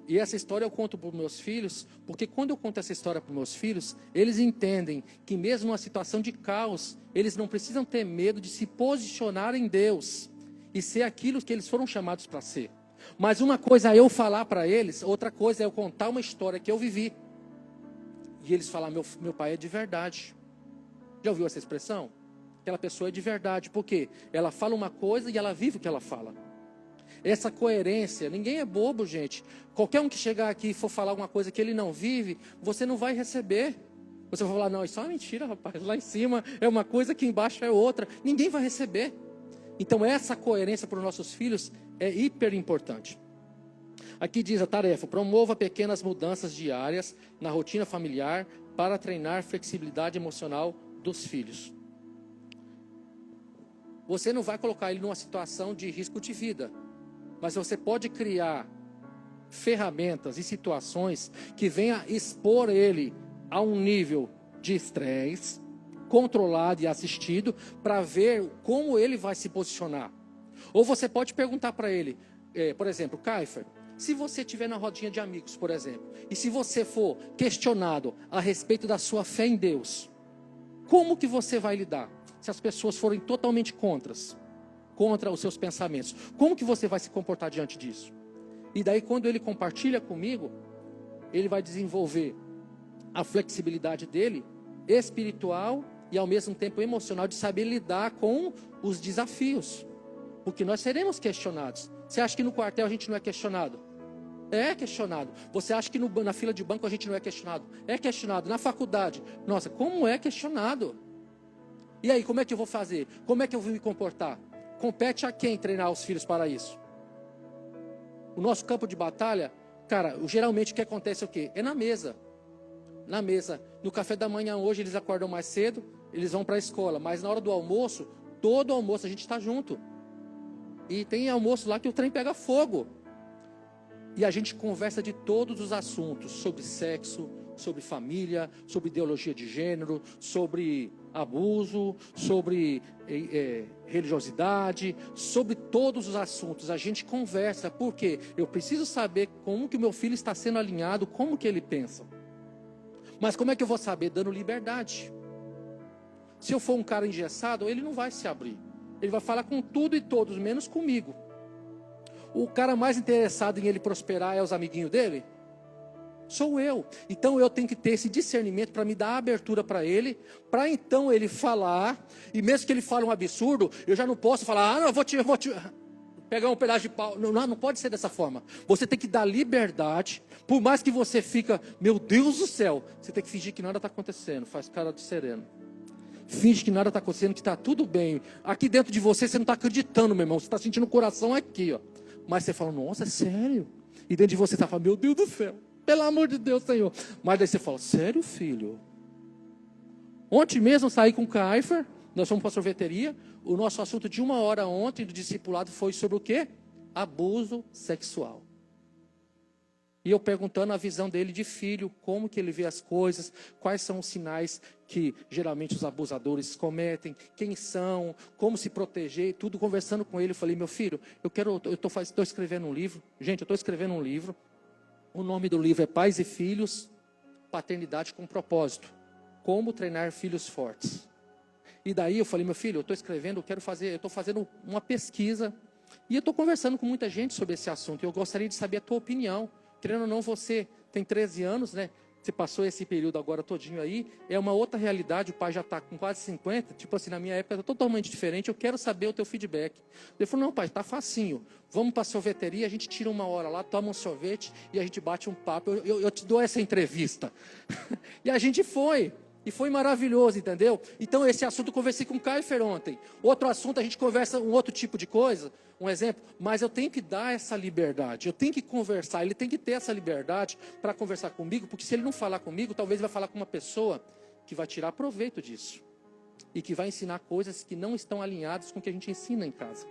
E essa história eu conto para os meus filhos, porque quando eu conto essa história para os meus filhos, eles entendem que mesmo numa situação de caos, eles não precisam ter medo de se posicionar em Deus e ser aquilo que eles foram chamados para ser. Mas uma coisa é eu falar para eles, outra coisa é eu contar uma história que eu vivi. E eles falam: meu pai é de verdade. Já ouviu essa expressão? Aquela pessoa é de verdade, porque ela fala uma coisa e ela vive o que ela fala. Essa coerência, ninguém é bobo, gente. Qualquer um que chegar aqui e for falar alguma coisa que ele não vive, você não vai receber. Você vai falar: não, isso é uma mentira, rapaz. Lá em cima é uma coisa, aqui embaixo é outra. Ninguém vai receber. Então essa coerência para os nossos filhos é hiper importante. Aqui diz a tarefa: promova pequenas mudanças diárias na rotina familiar para treinar flexibilidade emocional dos filhos. Você não vai colocar ele numa situação de risco de vida, mas você pode criar ferramentas e situações que venham expor ele a um nível de estresse controlado e assistido, para ver como ele vai se posicionar. Ou você pode perguntar para ele, por exemplo: Kaifer, se você estiver na rodinha de amigos, por exemplo, e se você for questionado a respeito da sua fé em Deus, como que você vai lidar? Se as pessoas forem totalmente contra os seus pensamentos, como que você vai se comportar diante disso? E daí, quando ele compartilha comigo, ele vai desenvolver a flexibilidade dele, espiritual e ao mesmo tempo emocional, de saber lidar com os desafios. Porque nós seremos questionados. Você acha que no quartel a gente não é questionado? É questionado. Você acha que na fila de banco a gente não é questionado? É questionado. Na faculdade, nossa, como é questionado? E aí, como é que eu vou fazer? Como é que eu vou me comportar? Compete a quem treinar os filhos para isso? O nosso campo de batalha, cara, geralmente o que acontece é o quê? É na mesa. Na mesa. No café da manhã hoje eles acordam mais cedo, eles vão para a escola. Mas na hora do almoço, Todo almoço a gente está junto. E tem almoço lá que o trem pega fogo. E a gente conversa de todos os assuntos, sobre sexo, sobre família, sobre ideologia de gênero, sobre abuso, sobre religiosidade, sobre todos os assuntos. A gente conversa, porque eu preciso saber como que o meu filho está sendo alinhado, como que ele pensa. Mas como é que eu vou saber? Dando liberdade. Se eu for um cara engessado, ele não vai se abrir. Ele vai falar com tudo e todos, menos comigo. O cara mais interessado em ele prosperar é os amiguinhos dele? Sou eu. Então eu tenho que ter esse discernimento para me dar abertura para então ele falar, e mesmo que ele fale um absurdo, eu já não posso falar, não, vou te pegar um pedaço de pau. Não, não pode ser dessa forma. Você tem que dar liberdade, por mais que você fica, meu Deus do céu, você tem que fingir que nada está acontecendo, faz cara de sereno. Finge que nada está acontecendo, que está tudo bem. Aqui dentro de você, você não está acreditando, meu irmão, você está sentindo o coração aqui, ó. Mas você fala, nossa, é sério? E dentro de você está falando, meu Deus do céu, pelo amor de Deus, Senhor. Mas daí você fala, sério, filho? Ontem mesmo eu saí com o Kaifer, nós fomos para a sorveteria. O nosso assunto de 1 hora ontem do discipulado foi sobre o quê? Abuso sexual. E eu perguntando a visão dele de filho, como que ele vê as coisas, quais são os sinais que geralmente os abusadores cometem, quem são, como se proteger, tudo conversando com ele. Eu falei, meu filho, eu estou escrevendo um livro. Gente, eu estou escrevendo um livro. O nome do livro é Pais e Filhos, Paternidade com Propósito. Como treinar filhos fortes. E daí eu falei, meu filho, eu estou escrevendo, eu estou fazendo uma pesquisa. E eu estou conversando com muita gente sobre esse assunto. E eu gostaria de saber a tua opinião. Querendo ou não, você tem 13 anos, né? Você passou esse período agora todinho aí. É uma outra realidade, o pai já está com quase 50. Tipo assim, na minha época era totalmente diferente. Eu quero saber o teu feedback. Ele falou, não pai, está facinho. Vamos para a sorveteria, a gente tira 1 hora lá, toma um sorvete e a gente bate um papo. Eu te dou essa entrevista. E a gente foi. E foi maravilhoso, entendeu? Então esse assunto eu conversei com o Kaifer ontem. Outro assunto a gente conversa um outro tipo de coisa, um exemplo. Mas eu tenho que dar essa liberdade, eu tenho que conversar. Ele tem que ter essa liberdade para conversar comigo, porque se ele não falar comigo, talvez vai falar com uma pessoa que vai tirar proveito disso. E que vai ensinar coisas que não estão alinhadas com o que a gente ensina em casa.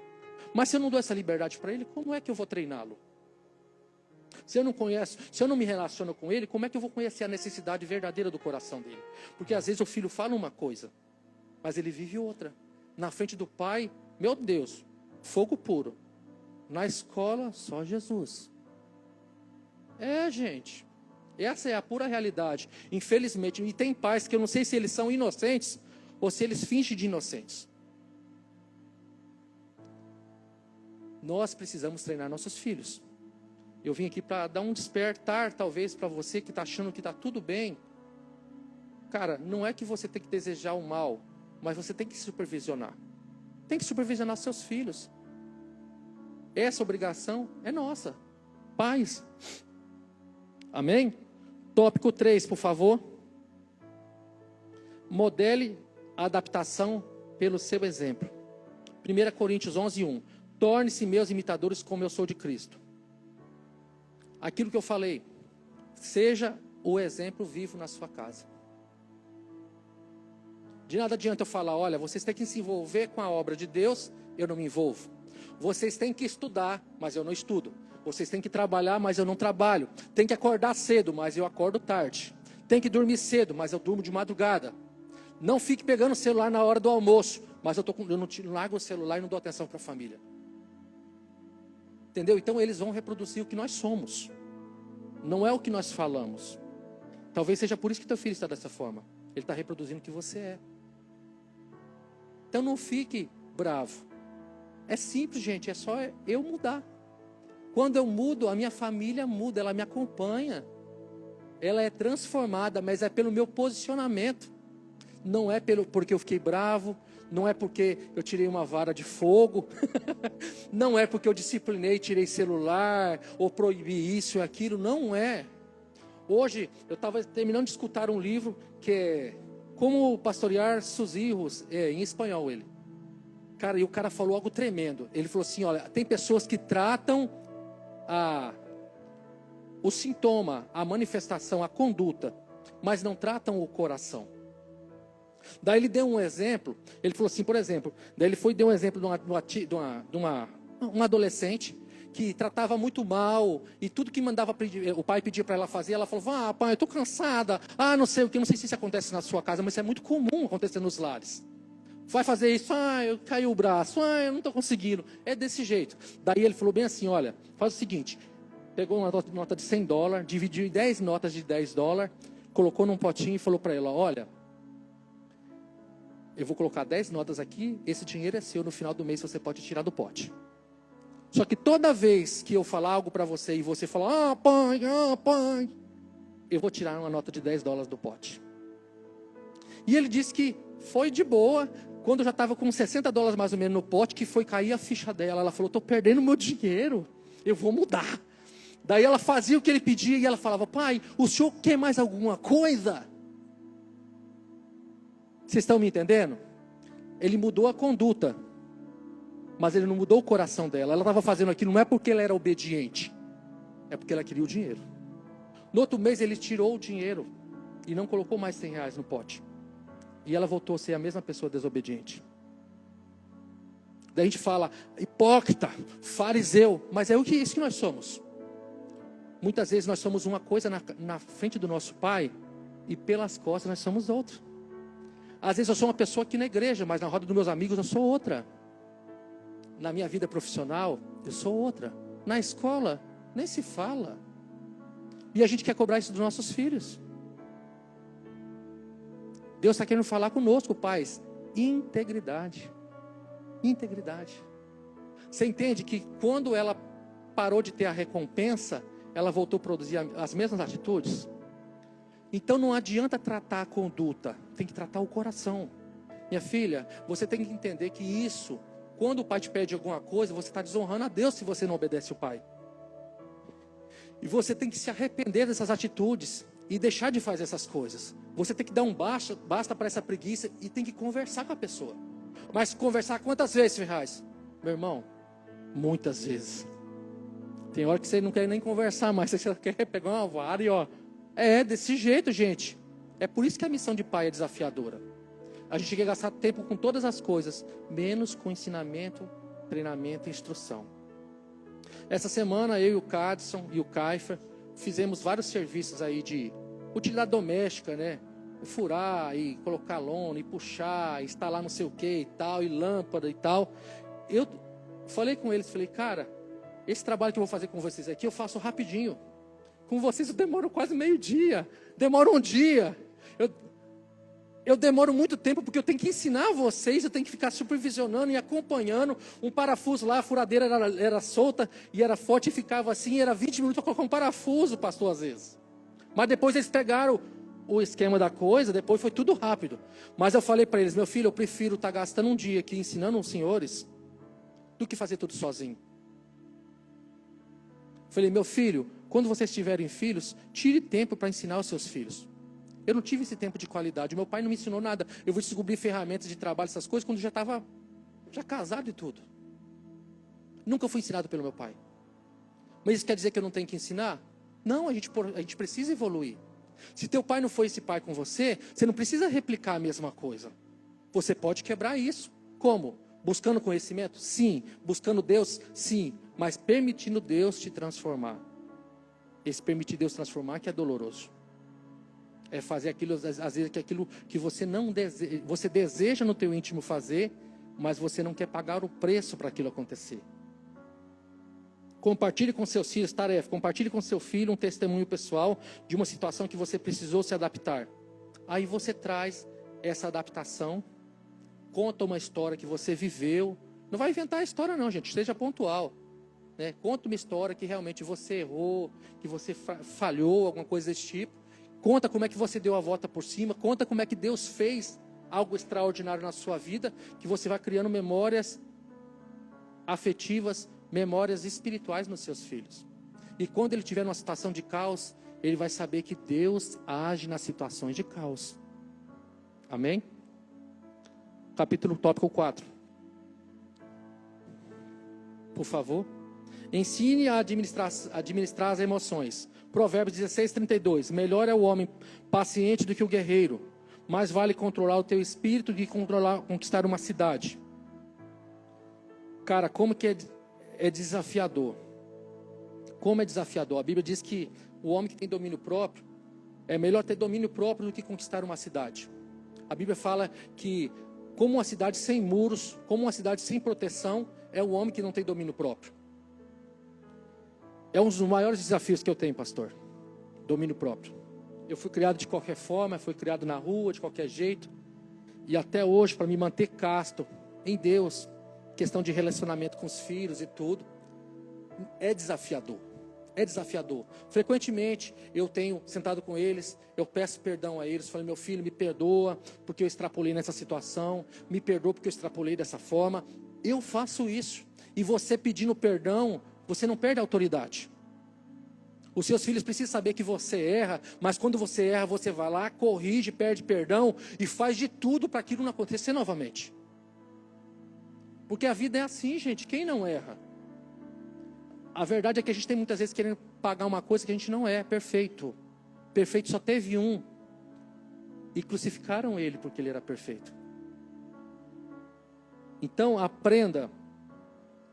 Mas se eu não dou essa liberdade para ele, como é que eu vou treiná-lo? Se eu não conheço, se eu não me relaciono com ele, como é que eu vou conhecer a necessidade verdadeira do coração dele? Porque às vezes o filho fala uma coisa, mas ele vive outra. Na frente do pai, meu Deus, fogo puro. Na escola, só Jesus. Gente, essa é a pura realidade. Infelizmente, e tem pais que eu não sei se eles são inocentes ou se eles fingem de inocentes. Nós precisamos treinar nossos filhos. Eu vim aqui para dar um despertar, talvez, para você que está achando que está tudo bem. Cara, não é que você tem que desejar o mal, mas você tem que supervisionar. Tem que supervisionar seus filhos. Essa obrigação é nossa. Pais. Amém? Tópico 3, por favor. Modele a adaptação pelo seu exemplo. 1 Coríntios 11:1. Torne-se meus imitadores como eu sou de Cristo. Aquilo que eu falei, seja o exemplo vivo na sua casa. De nada adianta eu falar, olha, vocês têm que se envolver com a obra de Deus, eu não me envolvo. Vocês têm que estudar, mas eu não estudo. Vocês têm que trabalhar, mas eu não trabalho. Tem que acordar cedo, mas eu acordo tarde. Tem que dormir cedo, mas eu durmo de madrugada. Não fique pegando o celular na hora do almoço, mas eu não largo o celular e não dou atenção para a família. Entendeu? Então eles vão reproduzir o que nós somos. Não é o que nós falamos. Talvez seja por isso que teu filho está dessa forma. Ele está reproduzindo o que você é. Então não fique bravo. É simples, gente. É só eu mudar. Quando eu mudo, a minha família muda. Ela me acompanha. Ela é transformada, mas é pelo meu posicionamento. Não é porque eu fiquei bravo. Não é porque eu tirei uma vara de fogo. Não é porque eu disciplinei, tirei celular, ou proibi isso e aquilo. Não é. Hoje, eu estava terminando de escutar um livro que é Como Pastorear Seus Hijos, em espanhol ele. Cara, e o cara falou algo tremendo. Ele falou assim, olha, tem pessoas que tratam o sintoma, a manifestação, a conduta, mas não tratam o coração. Daí ele deu um exemplo, ele falou assim, por exemplo, daí ele deu um exemplo de uma adolescente que tratava muito mal, e tudo que mandava o pai pedia para ela fazer, ela falava, pai, eu estou cansada, não sei o que, não sei se isso acontece na sua casa, mas isso é muito comum acontecer nos lares. Vai fazer isso, eu caiu o braço, eu não estou conseguindo, é desse jeito. Daí ele falou bem assim, olha, faz o seguinte, pegou uma nota de $100, dividiu em 10 notas de $10, colocou num potinho e falou para ela, olha, eu vou colocar 10 notas aqui, esse dinheiro é seu, no final do mês você pode tirar do pote. Só que toda vez que eu falar algo para você e você falar, pai, eu vou tirar uma nota de $10 do pote. E ele disse que foi de boa, quando eu já estava com $60 mais ou menos no pote, que foi cair a ficha dela. Ela falou, estou perdendo meu dinheiro, eu vou mudar. Daí ela fazia o que ele pedia e ela falava, pai, o senhor quer mais alguma coisa? Vocês estão me entendendo? Ele mudou a conduta, mas ele não mudou o coração dela. Ela estava fazendo aquilo não é porque ela era obediente, é porque ela queria o dinheiro. No outro mês ele tirou o dinheiro e não colocou mais R$100 no pote. E ela voltou a ser a mesma pessoa desobediente. Daí a gente fala, hipócrita, fariseu, mas é isso que nós somos. Muitas vezes nós somos uma coisa na frente do nosso pai e pelas costas nós somos outra. Às vezes eu sou uma pessoa aqui na igreja, mas na roda dos meus amigos eu sou outra. Na minha vida profissional, eu sou outra. Na escola, nem se fala. E a gente quer cobrar isso dos nossos filhos. Deus está querendo falar conosco, pais. Integridade. Integridade. Você entende que quando ela parou de ter a recompensa, ela voltou a produzir as mesmas atitudes? Então não adianta tratar a conduta, tem que tratar o coração. Minha filha, você tem que entender que isso, quando o pai te pede alguma coisa, você está desonrando a Deus se você não obedece o pai. E você tem que se arrepender dessas atitudes e deixar de fazer essas coisas. Você tem que dar um basta para essa preguiça e tem que conversar com a pessoa. Mas conversar quantas vezes, Ferraz? Meu irmão, muitas vezes. Tem hora que você não quer nem conversar mais, você quer pegar uma vara e é desse jeito, gente. É por isso que a missão de pai é desafiadora. A gente quer gastar tempo com todas as coisas, menos com ensinamento, treinamento e instrução. Essa semana eu e o Cadson e o Kaifer fizemos vários serviços aí de utilidade doméstica, né? Furar e colocar lona e puxar, instalar não sei o que e tal, e lâmpada e tal. Eu falei com eles, falei, cara, esse trabalho que eu vou fazer com vocês aqui, eu faço rapidinho. Com vocês eu demoro quase meio-dia, demoro um dia. Eu demoro muito tempo porque eu tenho que ensinar vocês, eu tenho que ficar supervisionando e acompanhando. Um parafuso lá, a furadeira era solta e era forte e ficava assim, era 20 minutos para colocar um parafuso, pastor, às vezes. Mas depois eles pegaram o esquema da coisa, depois foi tudo rápido. Mas eu falei para eles, meu filho, eu prefiro estar gastando um dia aqui ensinando os senhores do que fazer tudo sozinho. Falei, meu filho, quando vocês tiverem filhos, tire tempo para ensinar os seus filhos. Eu não tive esse tempo de qualidade, meu pai não me ensinou nada. Eu vou descobrir ferramentas de trabalho, essas coisas, quando eu já estava casado e tudo. Nunca fui ensinado pelo meu pai. Mas isso quer dizer que eu não tenho que ensinar? Não, a gente precisa evoluir. Se teu pai não foi esse pai com você, você não precisa replicar a mesma coisa. Você pode quebrar isso. Como? Buscando conhecimento? Sim. Buscando Deus? Sim. Mas permitindo Deus te transformar. Esse permitir Deus transformar que é doloroso. É fazer aquilo, às vezes, aquilo que você não deseja, você deseja no teu íntimo fazer, mas você não quer pagar o preço para aquilo acontecer. Compartilhe com seus filhos, tarefa, compartilhe com seu filho um testemunho pessoal de uma situação que você precisou se adaptar. Aí você traz essa adaptação, conta uma história que você viveu. Não vai inventar a história não, gente, esteja pontual. Né? Conta uma história que realmente você errou, que você falhou, alguma coisa desse tipo. Conta como é que você deu a volta por cima. Conta como é que Deus fez algo extraordinário na sua vida. Que você vai criando memórias afetivas, memórias espirituais nos seus filhos. E quando ele tiver numa situação de caos, ele vai saber que Deus age nas situações de caos. Amém? Tópico 4. Por favor. Ensine a administrar as emoções. Provérbios 16:32. Melhor é o homem paciente do que o guerreiro, Mais vale controlar o teu espírito do que conquistar uma cidade. Cara, como que é desafiador. Como é desafiador. A Bíblia diz que o homem que tem domínio próprio, é melhor ter domínio próprio do que conquistar uma cidade. A Bíblia fala que como uma cidade sem muros, como uma cidade sem proteção, é o homem que não tem domínio próprio. É um dos maiores desafios que eu tenho, pastor. Domínio próprio. Eu fui criado de qualquer forma, fui criado na rua, de qualquer jeito. E até hoje, para me manter casto em Deus, questão de relacionamento com os filhos e tudo, é desafiador. É desafiador. Frequentemente, eu tenho sentado com eles, eu peço perdão a eles, falei, meu filho, me perdoa, porque eu extrapolei nessa situação, me perdoa porque eu extrapolei dessa forma. Eu faço isso. E você pedindo perdão, você não perde a autoridade. Os seus filhos precisam saber que você erra, mas quando você erra, você vai lá, corrige, pede perdão e faz de tudo para aquilo não acontecer novamente. Porque a vida é assim, gente, quem não erra? A verdade é que a gente tem muitas vezes querendo pagar uma coisa que a gente não é perfeito. Perfeito só teve um. E crucificaram ele porque ele era perfeito. Então aprenda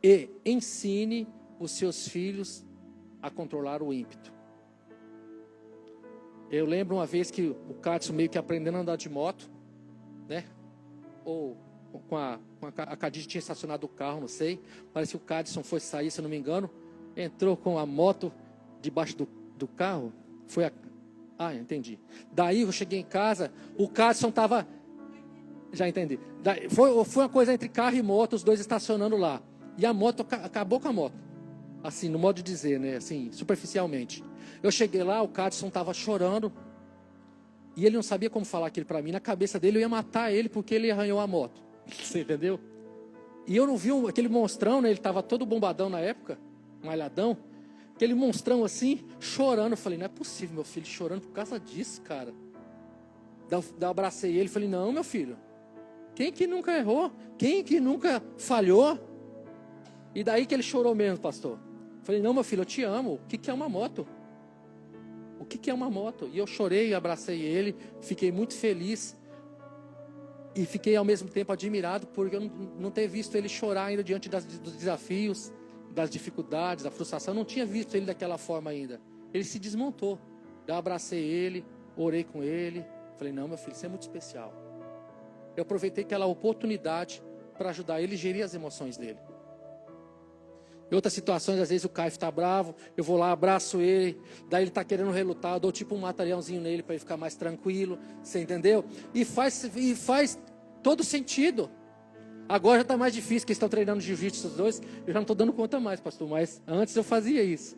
e ensine os seus filhos a controlar o ímpeto. Eu lembro uma vez que o Cadson meio que aprendendo a andar de moto, né? Ou com a Cadiz tinha estacionado o carro, não sei. Parece que o Cadson foi sair, se eu não me engano. Entrou com a moto debaixo do carro. Entendi. Daí eu cheguei em casa, o Cadson estava... Já entendi. Daí, foi uma coisa entre carro e moto, os dois estacionando lá. E a moto, acabou com a moto. Assim, no modo de dizer, né? Assim, superficialmente. Eu cheguei lá, o Cadson estava chorando. E ele não sabia como falar aquilo para mim. Na cabeça dele, eu ia matar ele porque ele arranhou a moto. Você entendeu? E eu não vi aquele monstrão, né? Ele estava todo bombadão na época. Malhadão, aquele monstrão assim, chorando. Eu falei, não é possível, meu filho chorando por causa disso, cara. Daí eu abracei ele e falei, não, meu filho, quem que nunca errou? Quem que nunca falhou? E daí que ele chorou mesmo, pastor. Eu falei, não, meu filho, eu te amo. O que é uma moto? O que é uma moto? E eu chorei, abracei ele, fiquei muito feliz. E fiquei ao mesmo tempo admirado por eu não ter visto ele chorar ainda diante dos desafios, das dificuldades, da frustração. Eu não tinha visto ele daquela forma ainda. Ele se desmontou. Eu abracei ele, orei com ele. Falei, não, meu filho, isso é muito especial. Eu aproveitei aquela oportunidade para ajudar ele a gerir as emoções dele. Em outras situações, às vezes o Caio está bravo, eu vou lá, abraço ele, daí ele está querendo relutar, eu dou tipo um materialzinho nele para ele ficar mais tranquilo, você entendeu? E faz todo sentido. Agora já está mais difícil, que eles estão treinando jiu-jitsu os dois. Eu já não estou dando conta mais, pastor. Mas antes eu fazia isso.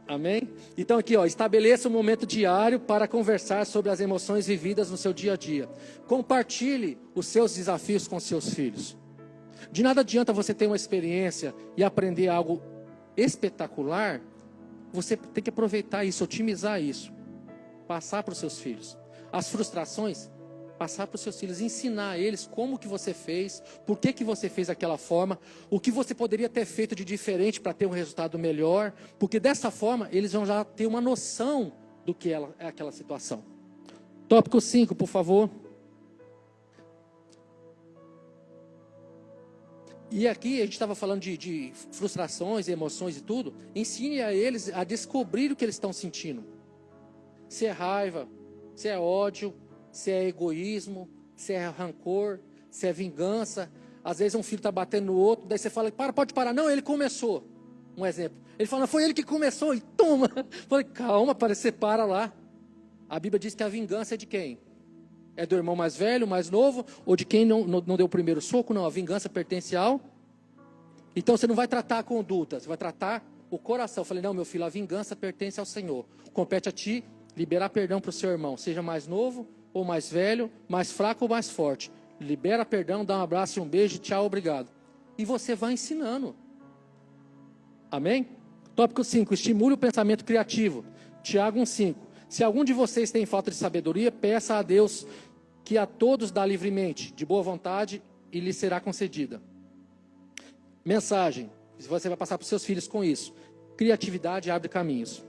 Amém? Então aqui, estabeleça um momento diário para conversar sobre as emoções vividas no seu dia a dia. Compartilhe os seus desafios com seus filhos. De nada adianta você ter uma experiência e aprender algo espetacular. Você tem que aproveitar isso, otimizar isso. Passar para os seus filhos. As frustrações... Passar para os seus filhos, ensinar a eles como que você fez, por que você fez daquela forma, o que você poderia ter feito de diferente para ter um resultado melhor, porque dessa forma eles vão já ter uma noção do que é aquela situação. Tópico 5, por favor. E aqui a gente estava falando de frustrações, emoções e tudo. Ensine a eles a descobrir o que eles estão sentindo. Se é raiva, se é ódio, se é egoísmo, se é rancor, se é vingança. Às vezes um filho está batendo no outro, daí você fala, pode parar. Não, ele começou. Um exemplo. Ele fala, foi ele que começou e toma. Falei, calma, você para lá. A Bíblia diz que a vingança é de quem? É do irmão mais velho, mais novo, ou de quem não deu o primeiro soco? Não, a vingança pertence ao... Então você não vai tratar a conduta, você vai tratar o coração. Eu falei, não, meu filho, a vingança pertence ao Senhor. Compete a ti liberar perdão para o seu irmão, seja mais novo ou mais velho, mais fraco ou mais forte. Libera perdão, dá um abraço e um beijo, tchau, obrigado. E você vai ensinando. Amém? Tópico 5, estimule o pensamento criativo. Tiago 1,5. Se algum de vocês tem falta de sabedoria, peça a Deus que a todos dá livremente, de boa vontade, e lhe será concedida. Mensagem, você vai passar para os seus filhos com isso. Criatividade abre caminhos.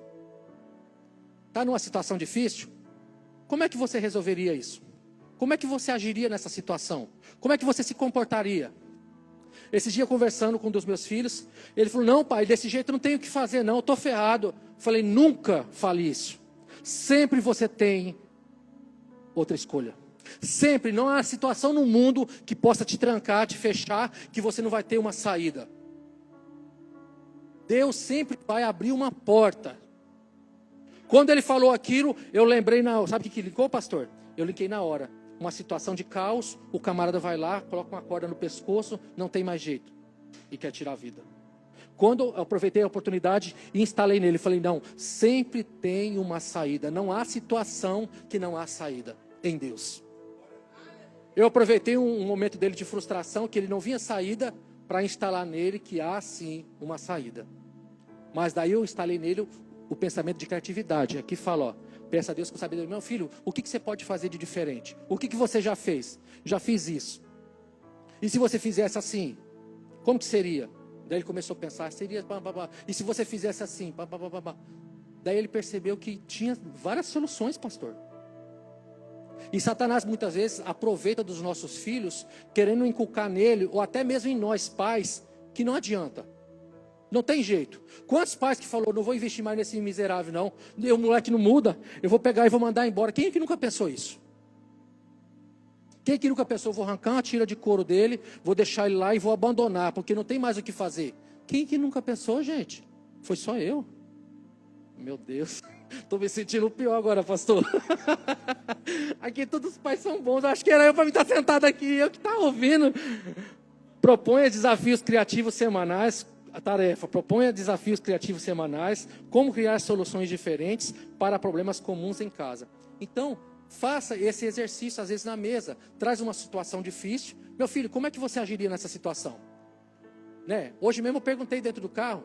está numa situação difícil, como é que você resolveria isso? Como é que você agiria nessa situação? Como é que você se comportaria? Esse dia, conversando com um dos meus filhos, ele falou, não pai, desse jeito eu não tenho o que fazer não, eu estou ferrado. Eu falei, nunca fale isso. Sempre você tem outra escolha. Sempre, não há situação no mundo que possa te trancar, te fechar, que você não vai ter uma saída. Deus sempre vai abrir uma porta. Quando ele falou aquilo, eu lembrei, sabe o que linkou, pastor? Eu linkei na hora. Uma situação de caos, o camarada vai lá, coloca uma corda no pescoço, não tem mais jeito. E quer tirar a vida. Quando eu aproveitei a oportunidade e instalei nele, falei, não, sempre tem uma saída. Não há situação que não há saída em Deus. Eu aproveitei um momento dele de frustração, que ele não vinha saída, para instalar nele que há sim uma saída. Mas daí eu instalei nele o pensamento de criatividade. Aqui fala, ó, peça a Deus com sabedoria. Meu filho, o que você pode fazer de diferente? O que você já fez? Já fiz isso. E se você fizesse assim? Como que seria? Daí ele começou a pensar, seria... E se você fizesse assim? Daí ele percebeu que tinha várias soluções, pastor. E Satanás muitas vezes aproveita dos nossos filhos, querendo inculcar nele, ou até mesmo em nós pais, que não adianta. Não tem jeito. Quantos pais que falou, não vou investir mais nesse miserável não, o moleque não muda, eu vou pegar e vou mandar embora. Quem é que nunca pensou isso? Quem é que nunca pensou, vou arrancar uma tira de couro dele, vou deixar ele lá e vou abandonar, porque não tem mais o que fazer? Quem é que nunca pensou, gente? Foi só eu. Meu Deus, estou me sentindo pior agora, pastor. Aqui todos os pais são bons, acho que era eu para me estar sentado aqui, eu que estava ouvindo. Proponha desafios criativos semanais. A tarefa, proponha desafios criativos semanais, como criar soluções diferentes para problemas comuns em casa. Então, faça esse exercício, às vezes na mesa, traz uma situação difícil. Meu filho, como é que você agiria nessa situação? Né? Hoje mesmo eu perguntei dentro do carro,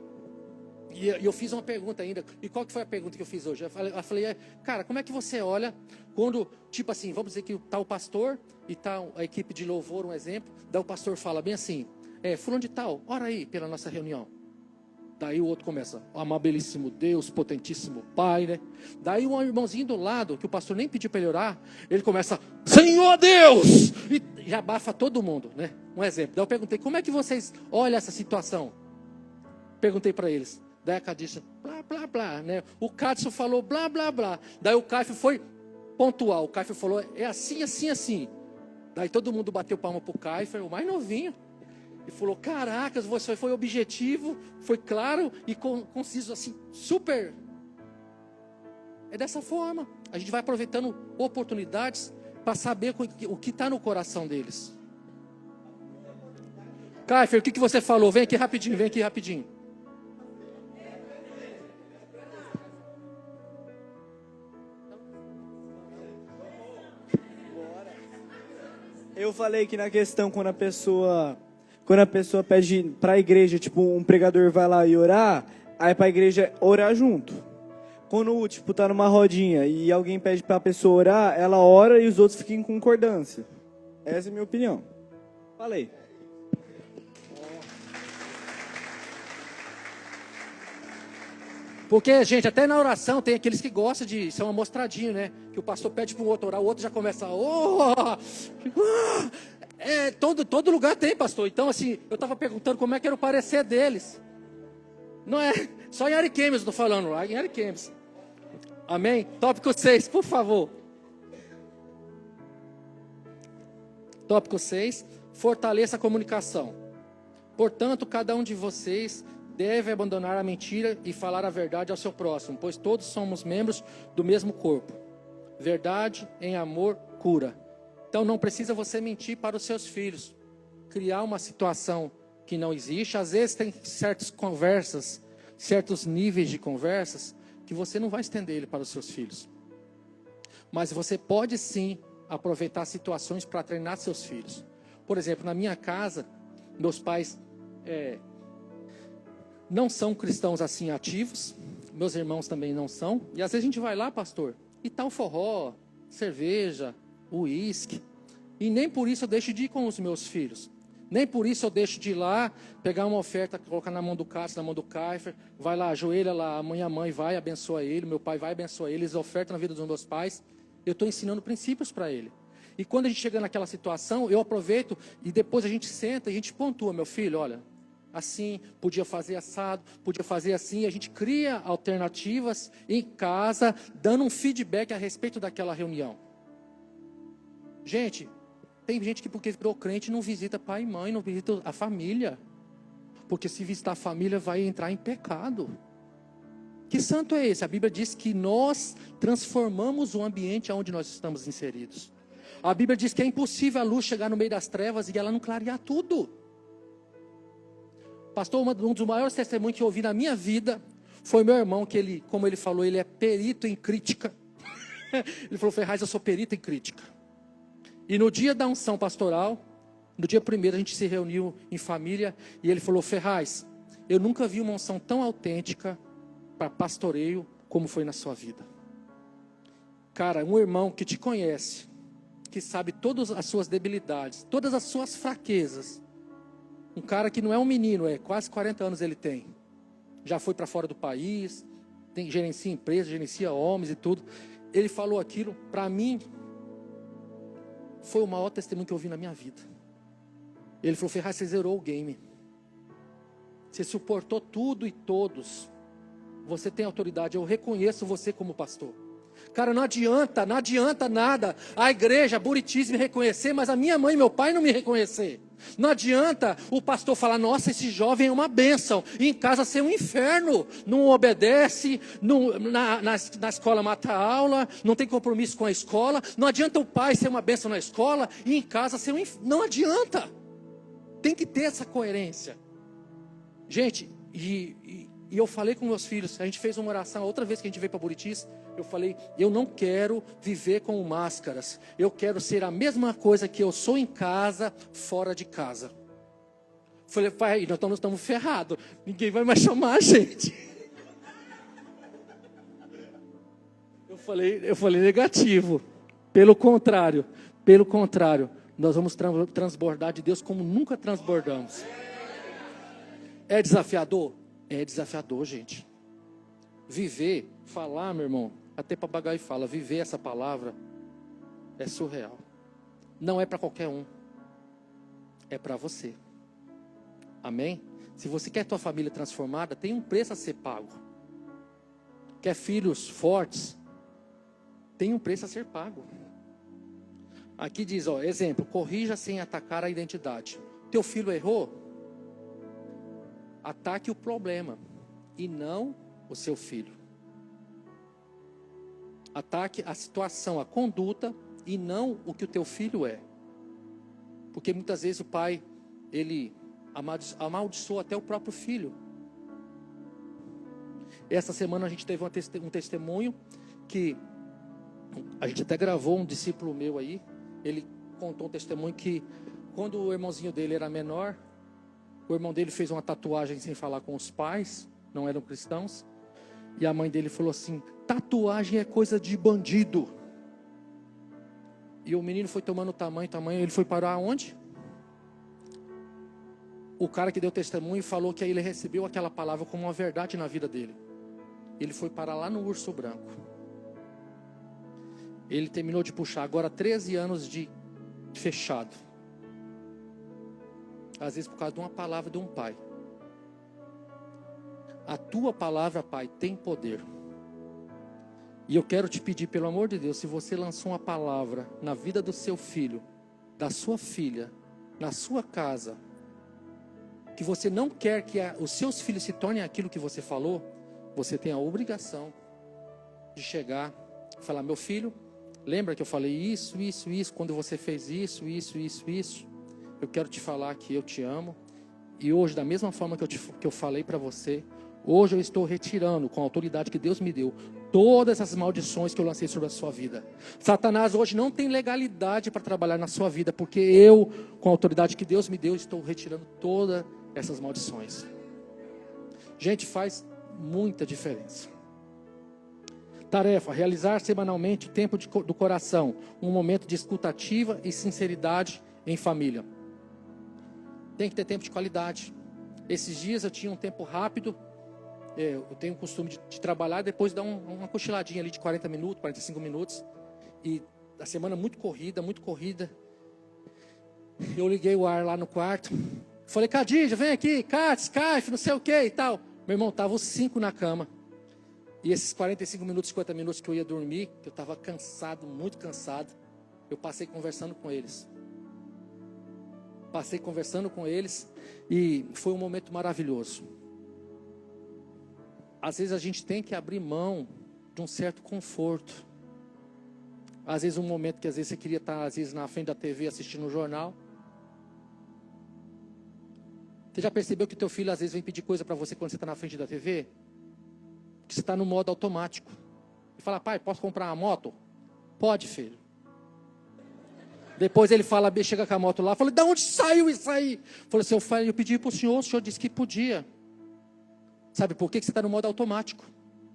e eu fiz uma pergunta ainda, e qual que foi a pergunta que eu fiz hoje? Eu falei, cara, como é que você olha quando, tipo assim, vamos dizer que está o pastor e está a equipe de louvor, um exemplo, daí o pastor fala bem assim, fulano de tal, ora aí pela nossa reunião. Daí o outro começa, amabilíssimo Deus, potentíssimo Pai, né? Daí um irmãozinho do lado, que o pastor nem pediu para ele orar, ele começa, Senhor Deus! E já abafa todo mundo, né? Um exemplo. Daí eu perguntei, como é que vocês olham essa situação? Perguntei para eles. Daí a Cadícia, blá, blá, blá, né? O Cadson falou, blá, blá, blá. Daí o Caifo foi pontual. O Caifo falou, é assim, assim, assim. Daí todo mundo bateu palma pro Caifo, o mais novinho. E falou, caracas, você foi objetivo, foi claro e conciso, assim, super. É dessa forma. A gente vai aproveitando oportunidades para saber o que está no coração deles. Caifo, o que você falou? Vem aqui rapidinho, vem aqui rapidinho. Eu falei que na questão, quando a pessoa pede para a igreja, tipo, um pregador vai lá e orar, aí para a igreja orar junto. Quando, tipo, tá numa rodinha e alguém pede para a pessoa orar, ela ora e os outros ficam em concordância. Essa é a minha opinião. Falei. Porque, gente, até na oração tem aqueles que gostam de ser uma mostradinha, né? Que o pastor pede para um outro orar, o outro já começa, todo lugar tem, pastor. Então, assim, eu estava perguntando como é que era o parecer deles. Não é só em Ariquemes eu estou falando, lá em Ariquemes. Amém? Tópico 6, por favor. Tópico 6, fortaleça a comunicação. Portanto, cada um de vocês deve abandonar a mentira e falar a verdade ao seu próximo, pois todos somos membros do mesmo corpo. Verdade em amor cura. Então não precisa você mentir para os seus filhos, criar uma situação que não existe. Às vezes tem certas conversas, certos níveis de conversas, que você não vai estender ele para os seus filhos. Mas você pode sim aproveitar situações para treinar seus filhos. Por exemplo, na minha casa, meus pais não são cristãos assim ativos, meus irmãos também não são, e às vezes a gente vai lá, pastor, e tá o forró, cerveja, uísque, e nem por isso eu deixo de ir com os meus filhos. Nem por isso eu deixo de ir lá, pegar uma oferta, colocar na mão do Cássio, na mão do Kaifer, vai lá, ajoelha lá, a minha mãe vai, abençoa ele, meu pai vai, abençoa ele, eles ofertam na vida dos meus pais. Eu estou ensinando princípios para ele. E quando a gente chega naquela situação, eu aproveito e depois a gente senta e a gente pontua, meu filho, olha, assim, podia fazer assado, podia fazer assim, e a gente cria alternativas em casa, dando um feedback a respeito daquela reunião. Gente, tem gente que porque virou crente não visita pai e mãe, não visita a família. Porque se visitar a família vai entrar em pecado. Que santo é esse? A Bíblia diz que nós transformamos o ambiente onde nós estamos inseridos. A Bíblia diz que é impossível a luz chegar no meio das trevas e ela não clarear tudo. Pastor, um dos maiores testemunhos que eu ouvi na minha vida foi meu irmão, que ele, como ele falou, ele é perito em crítica. Ele falou, Ferraz, eu sou perito em crítica. E no dia da unção pastoral, no dia primeiro a gente se reuniu em família e ele falou, Ferraz, eu nunca vi uma unção tão autêntica para pastoreio como foi na sua vida. Cara, um irmão que te conhece, que sabe todas as suas debilidades, todas as suas fraquezas. Um cara que não é um menino, quase 40 anos ele tem. Já foi para fora do país, gerencia empresa, gerencia homens e tudo. Ele falou aquilo, para mim, foi o maior testemunho que eu vi na minha vida. Ele falou, Ferraz, você zerou o game. Você suportou tudo e todos. Você tem autoridade, eu reconheço você como pastor. Cara, não adianta nada a igreja, Buritis me reconhecer, mas a minha mãe e meu pai não me reconhecer. Não adianta o pastor falar, nossa, esse jovem é uma bênção, e em casa ser um inferno, não obedece, na escola mata a aula, não tem compromisso com a escola. Não adianta o pai ser uma bênção na escola, e em casa ser um inferno. Não adianta, tem que ter essa coerência. Gente, e eu falei com meus filhos, a gente fez uma oração, outra vez que a gente veio para Buritis, eu falei, eu não quero viver com máscaras, eu quero ser a mesma coisa que eu sou em casa, fora de casa. Falei, pai, nós estamos ferrados, ninguém vai mais chamar a gente. Eu falei negativo, pelo contrário, nós vamos transbordar de Deus como nunca transbordamos. É desafiador? É desafiador, gente. Viver, falar, meu irmão, até papagaio fala, viver essa palavra é surreal. Não é para qualquer um, é para você. Amém? Se você quer tua família transformada, tem um preço a ser pago. Quer filhos fortes, tem um preço a ser pago. Aqui diz, exemplo, corrija sem atacar a identidade. Teu filho errou? Ataque o problema e não o seu filho. Ataque a situação, a conduta e não o que o teu filho é. Porque muitas vezes o pai, ele amaldiçoa até o próprio filho. Essa semana a gente teve um testemunho que a gente até gravou, um discípulo meu aí, ele contou um testemunho que quando o irmãozinho dele era menor, o irmão dele fez uma tatuagem sem falar com os pais, não eram cristãos, e a mãe dele falou assim, tatuagem é coisa de bandido. E o menino foi tomando tamanho, ele foi parar onde? O cara que deu testemunho falou que aí ele recebeu aquela palavra como uma verdade na vida dele. Ele foi parar lá no Urso Branco. Ele terminou de puxar agora 13 anos de fechado. Às vezes por causa de uma palavra de um pai. A tua palavra, pai, tem poder. E eu quero te pedir, pelo amor de Deus, se você lançou uma palavra na vida do seu filho, da sua filha, na sua casa, que você não quer que os seus filhos se tornem aquilo que você falou, você tem a obrigação de chegar e falar, meu filho, lembra que eu falei isso, quando você fez isso, eu quero te falar que eu te amo, e hoje, da mesma forma que eu falei para você, hoje eu estou retirando, com a autoridade que Deus me deu, todas essas maldições que eu lancei sobre a sua vida. Satanás hoje não tem legalidade para trabalhar na sua vida, porque eu, com a autoridade que Deus me deu, estou retirando todas essas maldições. Gente, faz muita diferença. Tarefa, realizar semanalmente o tempo do coração, um momento de escuta ativa e sinceridade em família. Tem que ter tempo de qualidade. Esses dias eu tinha um tempo rápido. Eu tenho o costume de trabalhar e depois dar uma cochiladinha ali de 40 minutos, 45 minutos. E a semana muito corrida, muito corrida. Eu liguei o ar lá no quarto. Falei, Cadija, vem aqui, Skype, não sei o que e tal. Meu irmão, estavam os 5 na cama. E esses 45 minutos, 50 minutos que eu ia dormir, que eu estava cansado, muito cansado, eu passei conversando com eles. Passei conversando com eles e foi um momento maravilhoso. Às vezes a gente tem que abrir mão de um certo conforto. Às vezes um momento que às vezes você queria estar às vezes na frente da TV assistindo um jornal. Você já percebeu que teu filho às vezes vem pedir coisa para você quando você está na frente da TV? Que você está no modo automático. E fala, pai, posso comprar uma moto? Pode, filho. Depois ele fala, chega com a moto lá, fala, de onde saiu isso aí? Falei assim, eu pedi para o senhor disse que podia. Sabe por quê? Que você está no modo automático.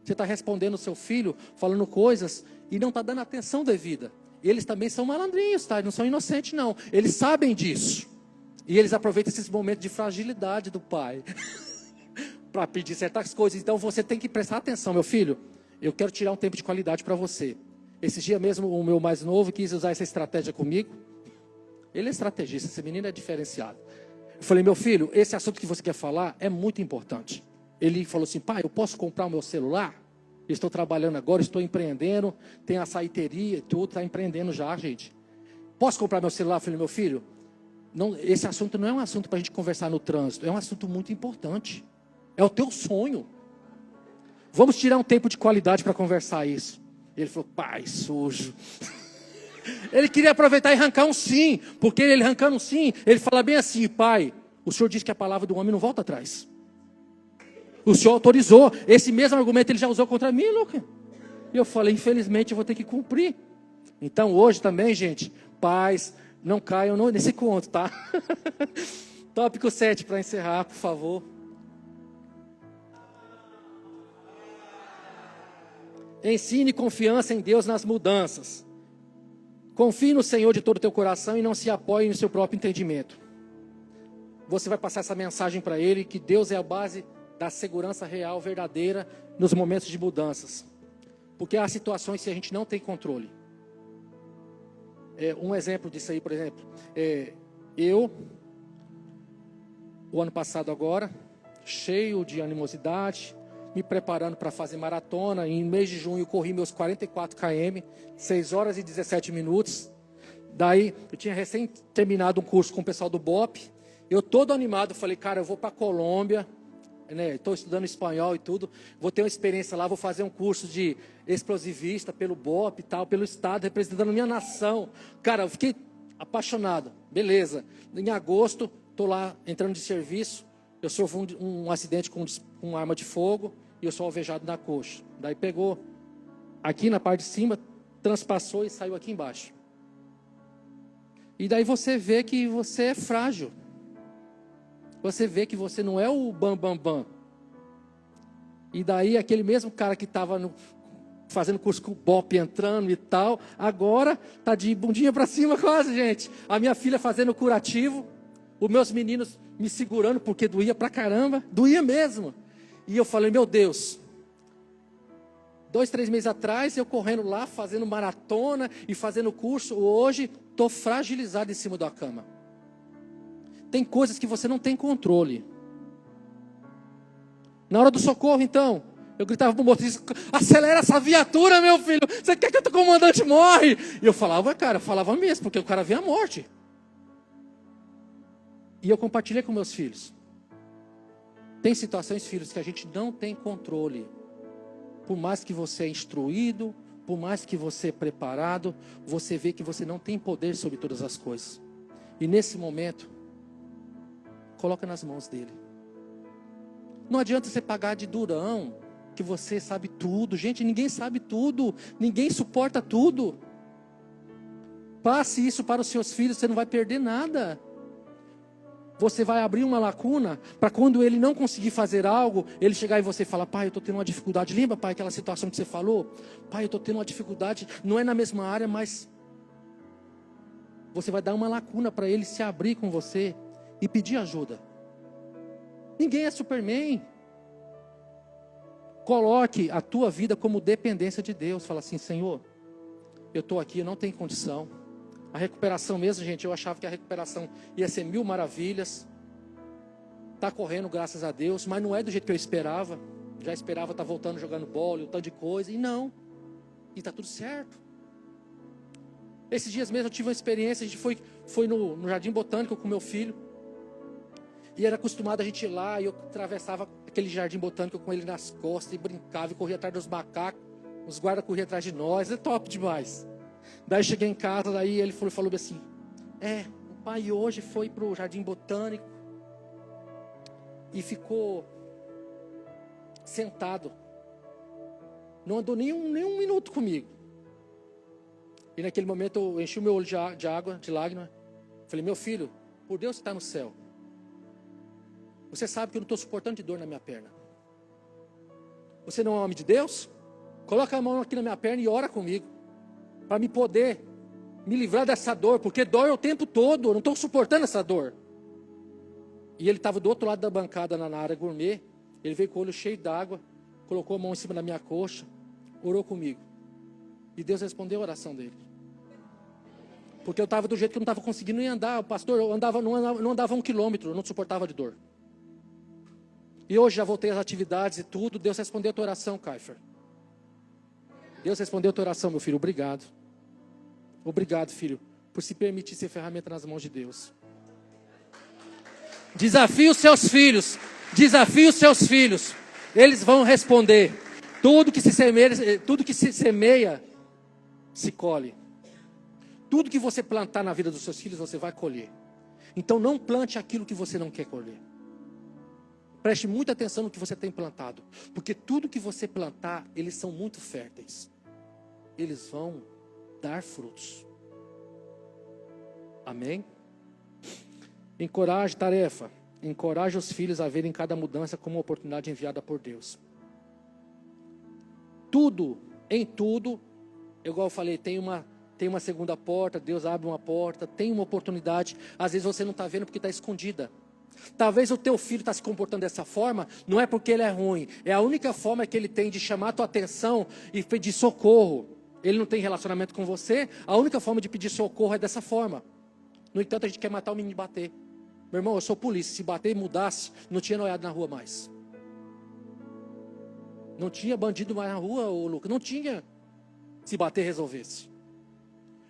Você está respondendo o seu filho, falando coisas e não está dando atenção devida. Eles também são malandrinhos, tá? Eles não são inocentes, não. Eles sabem disso. E eles aproveitam esses momentos de fragilidade do pai para pedir certas coisas. Então você tem que prestar atenção, meu filho. Eu quero tirar um tempo de qualidade para você. Esse dia mesmo, o meu mais novo quis usar essa estratégia comigo. Ele é estrategista, esse menino é diferenciado. Eu falei, meu filho, esse assunto que você quer falar é muito importante. Ele falou assim, pai, eu posso comprar o meu celular? Estou trabalhando agora, estou empreendendo, tem a açaiteria, tudo, está empreendendo já, gente. Posso comprar meu celular? Eu falei, meu filho, não, esse assunto não é um assunto para a gente conversar no trânsito, é um assunto muito importante. É o teu sonho. Vamos tirar um tempo de qualidade para conversar isso. Ele falou, pai, sujo. Ele queria aproveitar e arrancar um sim, porque ele arrancando um sim, ele fala bem assim, pai, o senhor diz que a palavra do homem não volta atrás. O senhor autorizou. Esse mesmo argumento ele já usou contra mim, Luca. E eu falei, infelizmente eu vou ter que cumprir. Então hoje também, gente, pais, não caiam nesse conto, tá? Tópico 7 para encerrar, por favor. Ensine confiança em Deus nas mudanças. Confie no Senhor de todo o teu coração e não se apoie no seu próprio entendimento. Você vai passar essa mensagem para ele, que Deus é a base da segurança real, verdadeira, nos momentos de mudanças. Porque há situações que a gente não tem controle. Um exemplo disso aí, por exemplo, o ano passado agora, cheio de animosidade, me preparando para fazer maratona, em mês de junho eu corri meus 44 km, 6 horas e 17 minutos. Daí, eu tinha recém terminado um curso com o pessoal do BOP, eu todo animado, falei, cara, eu vou para a Colômbia, estou estudando espanhol e tudo, vou ter uma experiência lá, vou fazer um curso de explosivista pelo BOP e tal, pelo estado, representando a minha nação. Cara, eu fiquei apaixonado, beleza. Em agosto, estou lá entrando de serviço, eu sofro um acidente com uma arma de fogo e eu sou alvejado na coxa. Daí pegou aqui na parte de cima, transpassou e saiu aqui embaixo. E daí você vê que você é frágil. Você vê que você não é o bam. E daí aquele mesmo cara que estava fazendo curso com o BOP, entrando e tal, agora está de bundinha para cima quase, gente. A minha filha fazendo curativo, os meus meninos me segurando porque doía pra caramba, doía mesmo. E eu falei, meu Deus, 2, 3 meses atrás, eu correndo lá, fazendo maratona e fazendo curso, hoje estou fragilizado em cima da cama. Tem coisas que você não tem controle. Na hora do socorro, então, eu gritava para o motorista, acelera essa viatura, meu filho, você quer que o teu comandante morre? E eu falava, cara, falava mesmo, porque o cara vê a morte. E eu compartilhei com meus filhos. Tem situações, filhos, que a gente não tem controle. Por mais que você é instruído, por mais que você é preparado, você vê que você não tem poder sobre todas as coisas. E nesse momento, coloca nas mãos dele. Não adianta você pagar de durão, que você sabe tudo. Gente, ninguém sabe tudo, ninguém suporta tudo. Passe isso para os seus filhos, você não vai perder nada. Você vai abrir uma lacuna para quando ele não conseguir fazer algo, ele chegar em você e falar, pai, eu estou tendo uma dificuldade. Lembra, pai, aquela situação que você falou? Pai, eu estou tendo uma dificuldade, não é na mesma área, mas você vai dar uma lacuna para ele se abrir com você. e pedir ajuda. Ninguém é Superman. Coloque a tua vida como dependência de Deus. Fala assim: Senhor, eu estou aqui, eu não tenho condição. A recuperação mesmo, gente, eu achava que a recuperação ia ser mil maravilhas. Está correndo, graças a Deus, mas não é do jeito que eu esperava. Já esperava estar voltando jogando bola, um tanto de coisa, e não. E está tudo certo. Esses dias mesmo eu tive uma experiência, a gente foi no Jardim Botânico com meu filho. E era acostumado a gente ir lá, e eu atravessava aquele Jardim Botânico com ele nas costas, e brincava, e corria atrás dos macacos. Os guardas corriam atrás de nós, é top demais. Daí eu cheguei em casa, daí ele falou assim: o pai hoje foi para o Jardim Botânico e ficou sentado. Não andou nem um minuto comigo. E naquele momento eu enchi o meu olho de água, de lágrima. Falei: meu filho, por Deus que está no céu, você sabe que eu não estou suportando de dor na minha perna. Você não é um homem de Deus? Coloca a mão aqui na minha perna e ora comigo, para me poder me livrar dessa dor, porque dói o tempo todo, eu não estou suportando essa dor. E ele estava do outro lado da bancada na área gourmet. Ele veio com o olho cheio d'água, colocou a mão em cima da minha coxa, orou comigo. E Deus respondeu a oração dele. Porque eu estava do jeito que eu não estava conseguindo nem andar. O pastor, eu não andava 1 quilômetro, eu não suportava de dor. E hoje já voltei às atividades e tudo. Deus respondeu a tua oração, Kaifer. Deus respondeu a tua oração, meu filho. Obrigado. Obrigado, filho, por se permitir ser ferramenta nas mãos de Deus. Desafie os seus filhos. Desafie os seus filhos. Eles vão responder. Tudo que se semeia, se colhe. Tudo que você plantar na vida dos seus filhos, você vai colher. Então não plante aquilo que você não quer colher. Preste muita atenção no que você tem plantado. Porque tudo que você plantar, eles são muito férteis. Eles vão dar frutos. Amém? Encoraje, tarefa. Encoraje os filhos a verem cada mudança como uma oportunidade enviada por Deus. Tudo, em tudo, igual eu falei, tem uma segunda porta, Deus abre uma porta, tem uma oportunidade. Às vezes você não está vendo porque está escondida. Talvez o teu filho está se comportando dessa forma, não é porque ele é ruim, é a única forma que ele tem de chamar a tua atenção e pedir socorro. Ele não tem relacionamento com você, a única forma de pedir socorro é dessa forma. No entanto, a gente quer matar o menino e bater. Meu irmão, eu sou polícia, se bater e mudasse, não tinha noiado na rua mais. Não tinha bandido mais na rua, ô Lucas, não tinha. Se bater, resolvesse.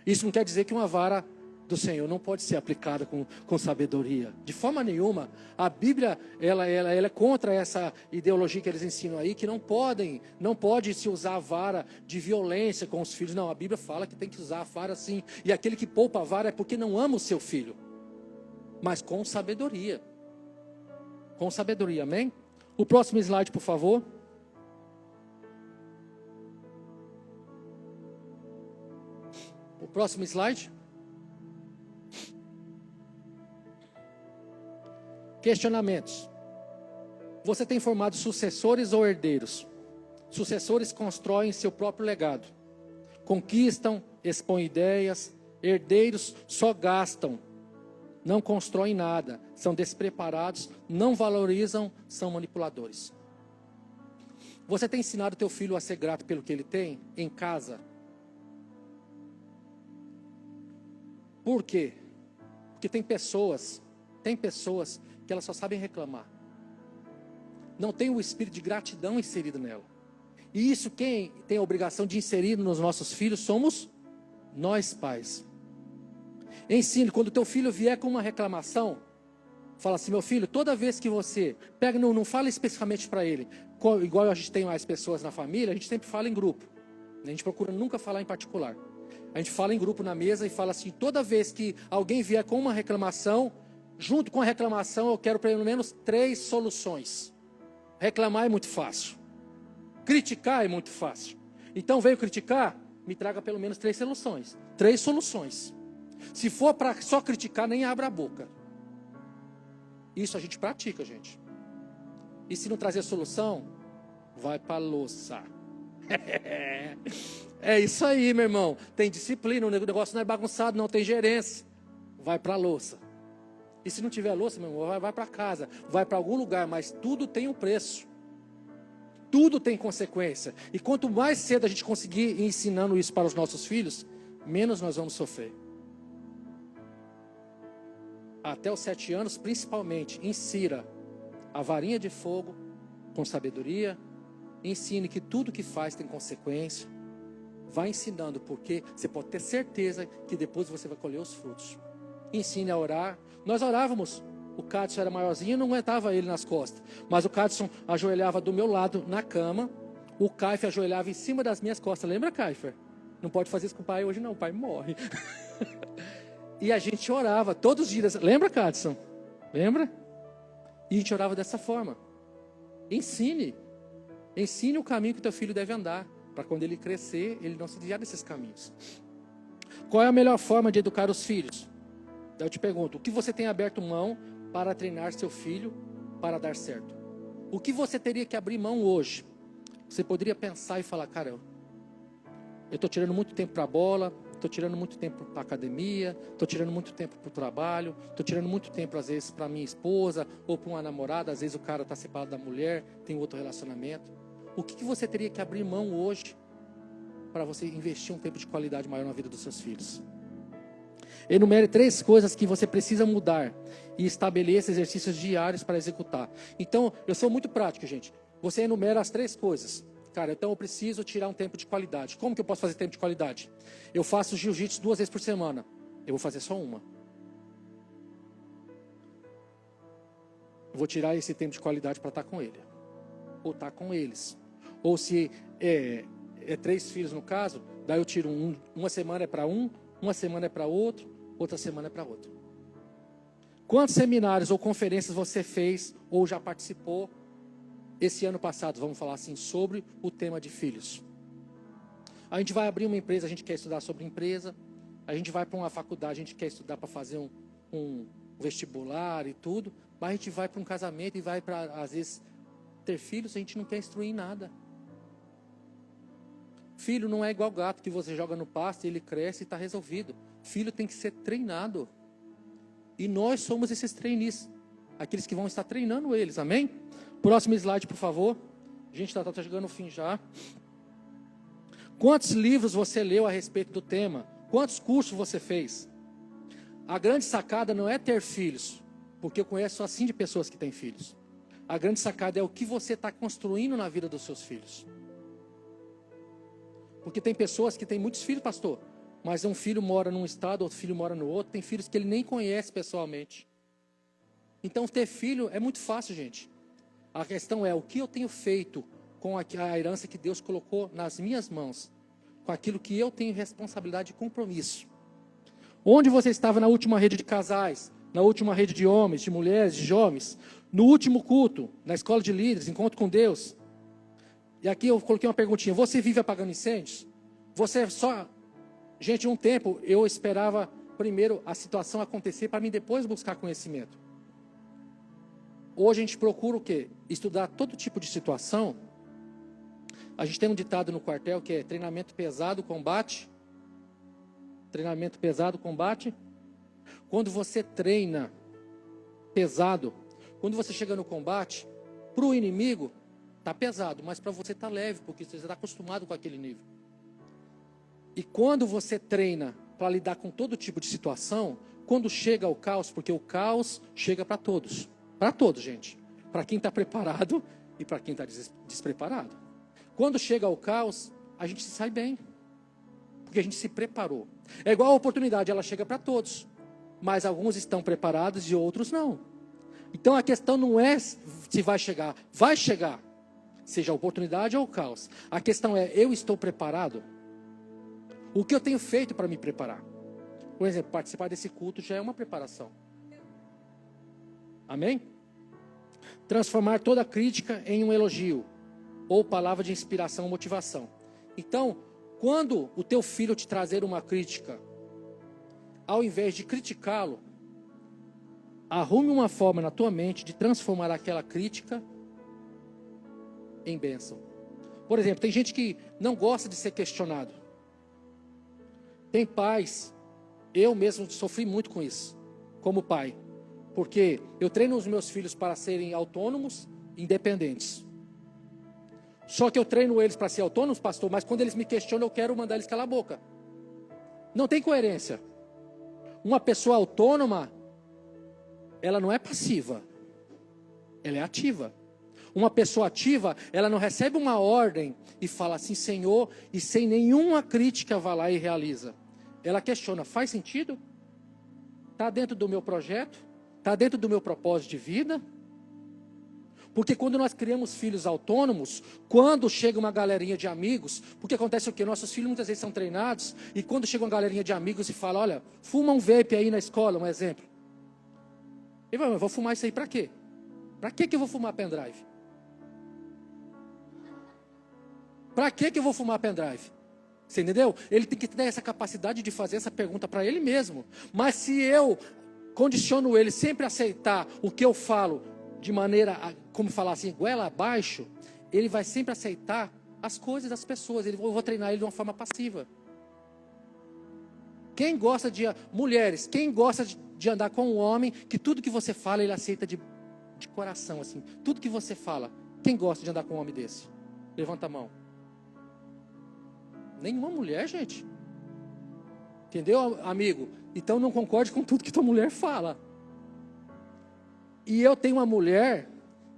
Isso não quer dizer que uma vara do Senhor não pode ser aplicada com sabedoria. De forma nenhuma. A Bíblia, ela é contra essa ideologia que eles ensinam aí, que não pode se usar a vara de violência com os filhos. Não, a Bíblia fala que tem que usar a vara sim. E aquele que poupa a vara é porque não ama o seu filho. Mas com sabedoria. Com sabedoria, amém? O próximo slide, por favor. O próximo slide. Questionamentos. Você tem formado sucessores ou herdeiros? Sucessores constroem seu próprio legado. Conquistam, expõem ideias. Herdeiros só gastam. Não constroem nada. São despreparados. Não valorizam. São manipuladores. Você tem ensinado teu filho a ser grato pelo que ele tem em casa? Por quê? Porque tem pessoas que elas só sabem reclamar. Não tem o espírito de gratidão inserido nela. E isso quem tem a obrigação de inserir nos nossos filhos somos nós pais. Ensine, quando o teu filho vier com uma reclamação, fala assim: meu filho, toda vez que você pega, não fala especificamente para ele, igual a gente tem mais pessoas na família, a gente sempre fala em grupo. A gente procura nunca falar em particular. A gente fala em grupo na mesa e fala assim: toda vez que alguém vier com uma reclamação, junto com a reclamação eu quero pelo menos 3 soluções. Reclamar é muito fácil. Criticar é muito fácil. Então veio criticar, me traga pelo menos 3 soluções. 3 soluções. Se for para só criticar, nem abra a boca. Isso a gente pratica, gente. E se não trazer solução, vai para a louça. É isso aí, meu irmão. Tem disciplina, o negócio não é bagunçado, não tem gerência. Vai para a louça. E se não tiver louça, meu irmão, vai para casa, vai para algum lugar, mas tudo tem um preço. Tudo tem consequência. E quanto mais cedo a gente conseguir ir ensinando isso para os nossos filhos, menos nós vamos sofrer. Até os 7 anos, principalmente, insira a varinha de fogo com sabedoria. Ensine que tudo que faz tem consequência. Vai ensinando, porque você pode ter certeza que depois você vai colher os frutos. Ensine a orar. Nós orávamos. O Cadson era maiorzinho, não aguentava ele nas costas. Mas o Cadson ajoelhava do meu lado na cama. O Kaifer ajoelhava em cima das minhas costas. Lembra, Kaifer? Não pode fazer isso com o pai hoje não, o pai morre. E a gente orava todos os dias. Lembra, Cadson? Lembra? E a gente orava dessa forma. Ensine. Ensine o caminho que o teu filho deve andar. Para quando ele crescer, ele não se desviar desses caminhos. Qual é a melhor forma de educar os filhos? Eu te pergunto, o que você tem aberto mão para treinar seu filho para dar certo? O que você teria que abrir mão hoje? Você poderia pensar e falar, cara, eu estou tirando muito tempo para a bola, estou tirando muito tempo para a academia, estou tirando muito tempo para o trabalho, estou tirando muito tempo, às vezes, para minha esposa ou para uma namorada, às vezes o cara está separado da mulher, tem outro relacionamento. O que você teria que abrir mão hoje para você investir um tempo de qualidade maior na vida dos seus filhos? Enumere 3 coisas que você precisa mudar e estabeleça exercícios diários para executar. Então, eu sou muito prático, gente. Você enumera as 3 coisas. Cara, então eu preciso tirar um tempo de qualidade. Como que eu posso fazer tempo de qualidade? Eu faço jiu-jitsu 2 vezes por semana. Eu vou fazer só uma. Eu vou tirar esse tempo de qualidade para estar com ele. Ou estar com eles. Ou se é 3 filhos no caso, daí eu tiro uma semana é para um, uma semana é para outro, outra semana é para outro. Quantos seminários ou conferências você fez ou já participou esse ano passado, vamos falar assim, sobre o tema de filhos? A gente vai abrir uma empresa, a gente quer estudar sobre empresa. A gente vai para uma faculdade, a gente quer estudar para fazer um vestibular e tudo. Mas a gente vai para um casamento e vai para, às vezes, ter filhos, a gente não quer instruir em nada. Filho não é igual gato que você joga no pasto e ele cresce e está resolvido. Filho tem que ser treinado. E nós somos esses trainees. Aqueles que vão estar treinando eles, amém? Próximo slide, por favor. Gente, está chegando no fim já. Quantos livros você leu a respeito do tema? Quantos cursos você fez? A grande sacada não é ter filhos, porque eu conheço assim de pessoas que têm filhos. A grande sacada é o que você está construindo na vida dos seus filhos. Porque tem pessoas que têm muitos filhos, pastor, mas um filho mora num estado, outro filho mora no outro, tem filhos que ele nem conhece pessoalmente. Então ter filho é muito fácil, gente. A questão é o que eu tenho feito com a herança que Deus colocou nas minhas mãos, com aquilo que eu tenho responsabilidade e compromisso. Onde você estava na última rede de casais, na última rede de homens, de mulheres, de jovens, no último culto, na escola de líderes, encontro com Deus? E aqui eu coloquei uma perguntinha, você vive apagando incêndios? Você só... Gente, um tempo eu esperava primeiro a situação acontecer para mim depois buscar conhecimento. Hoje a gente procura o quê? Estudar todo tipo de situação. A gente tem um ditado no quartel que é treinamento pesado, combate. Treinamento pesado, combate. Quando você treina pesado, quando você chega no combate, para o inimigo está pesado, mas para você está leve, porque você está acostumado com aquele nível. E quando você treina para lidar com todo tipo de situação, quando chega o caos, porque o caos chega para todos. Para todos, gente. Para quem está preparado e para quem está despreparado. Quando chega o caos, a gente se sai bem. Porque a gente se preparou. É igual a oportunidade, ela chega para todos. Mas alguns estão preparados e outros não. Então a questão não é se vai chegar. Vai chegar. Seja a oportunidade ou o caos. A questão é, eu estou preparado? O que eu tenho feito para me preparar? Por exemplo, participar desse culto já é uma preparação. Amém? Transformar toda crítica em um elogio. Ou palavra de inspiração ou motivação. Então, quando o teu filho te trazer uma crítica, ao invés de criticá-lo, arrume uma forma na tua mente de transformar aquela crítica em bênção. Por exemplo, tem gente que não gosta de ser questionado. Tem pais, eu mesmo sofri muito com isso, como pai. Porque eu treino os meus filhos para serem autônomos, independentes. Só que eu treino eles para ser autônomos, pastor, mas quando eles me questionam, eu quero mandar eles calar a boca. Não tem coerência. Uma pessoa autônoma, ela não é passiva, ela é ativa. Uma pessoa ativa, ela não recebe uma ordem e fala assim, Senhor, e sem nenhuma crítica vai lá e realiza. Ela questiona, faz sentido? Está dentro do meu projeto? Está dentro do meu propósito de vida? Porque quando nós criamos filhos autônomos, quando chega uma galerinha de amigos, porque acontece o quê? Nossos filhos muitas vezes são treinados, e quando chega uma galerinha de amigos e fala, olha, fuma um vape aí na escola, um exemplo. Ele vai, eu vou fumar isso aí para quê? Para que eu vou fumar pendrive? Para que eu vou fumar pendrive? Você entendeu? Ele tem que ter essa capacidade de fazer essa pergunta para ele mesmo. Mas se eu condiciono ele sempre a aceitar o que eu falo, de maneira, como falar assim, goela abaixo, ele vai sempre aceitar as coisas das pessoas. Eu vou treinar ele de uma forma passiva. Quem gosta de, mulheres, quem gosta de andar com um homem, que tudo que você fala, ele aceita de coração, assim. Tudo que você fala. Quem gosta de andar com um homem desse? Levanta a mão. Nenhuma mulher, gente. Entendeu, amigo? Então não concorde com tudo que tua mulher fala. E eu tenho uma mulher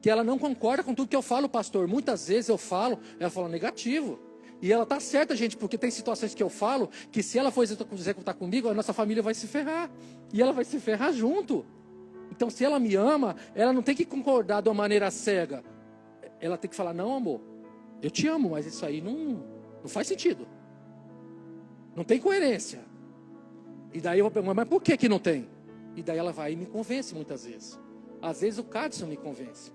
que ela não concorda com tudo que eu falo, pastor. Muitas vezes eu falo, ela fala negativo. E ela tá certa, gente, porque tem situações que eu falo que se ela for executar comigo, a nossa família vai se ferrar. E ela vai se ferrar junto. Então, se ela me ama, ela não tem que concordar de uma maneira cega. Ela tem que falar, não, amor, eu te amo, mas isso aí não faz sentido. Não tem coerência. E daí eu vou perguntar, mas por que não tem? E daí ela vai e me convence muitas vezes. Às vezes o Cadson me convence.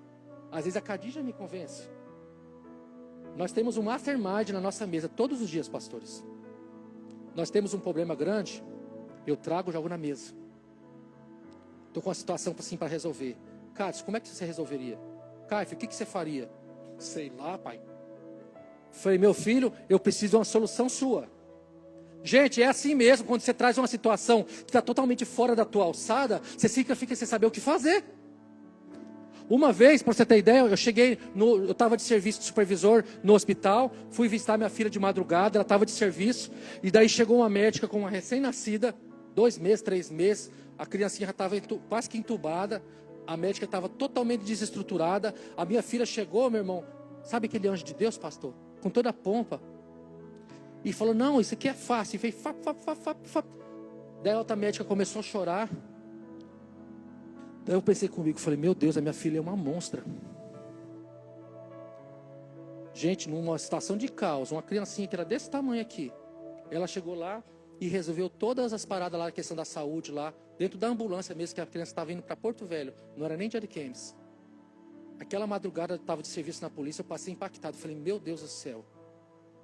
Às vezes a Khadija me convence. Nós temos um mastermind na nossa mesa todos os dias, pastores. Nós temos um problema grande, eu trago e jogo na mesa. Estou com uma situação assim para resolver. Cadson, como é que você resolveria? Caio, o que você faria? Sei lá, pai. Falei, meu filho, eu preciso de uma solução sua. Gente, é assim mesmo, quando você traz uma situação que está totalmente fora da tua alçada, você fica sem saber o que fazer. Uma vez, para você ter ideia, eu estava de serviço de supervisor no hospital, fui visitar minha filha de madrugada, ela estava de serviço, e daí chegou uma médica com uma recém-nascida, 2 meses, 3 meses, a criancinha já estava quase que entubada, a médica estava totalmente desestruturada, a minha filha chegou, meu irmão, sabe aquele anjo de Deus, pastor? Com toda a pompa, e falou, não, isso aqui é fácil, e fez fap. Daí a outra médica começou a chorar. Daí eu pensei comigo, falei, meu Deus, a minha filha é uma monstra. Gente, numa situação de caos, uma criancinha que era desse tamanho aqui, ela chegou lá e resolveu todas as paradas lá, a questão da saúde lá, dentro da ambulância mesmo, que a criança estava indo para Porto Velho, não era nem de Ariquemes. Aquela madrugada eu estava de serviço na polícia, eu passei impactado, falei, meu Deus do céu.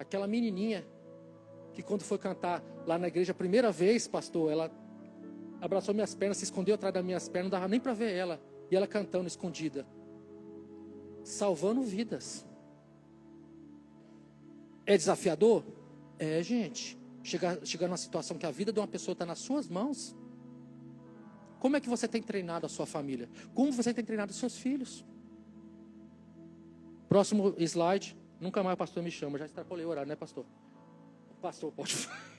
Aquela menininha, que quando foi cantar lá na igreja a primeira vez, pastor, ela abraçou minhas pernas, se escondeu atrás das minhas pernas, não dava nem para ver ela. E ela cantando escondida. Salvando vidas. É desafiador? É, gente. Chegar numa situação que a vida de uma pessoa está nas suas mãos. Como é que você tem treinado a sua família? Como você tem treinado os seus filhos? Próximo slide. Nunca mais o pastor me chama. Já extrapolei o horário, né, pastor? O pastor pode falar.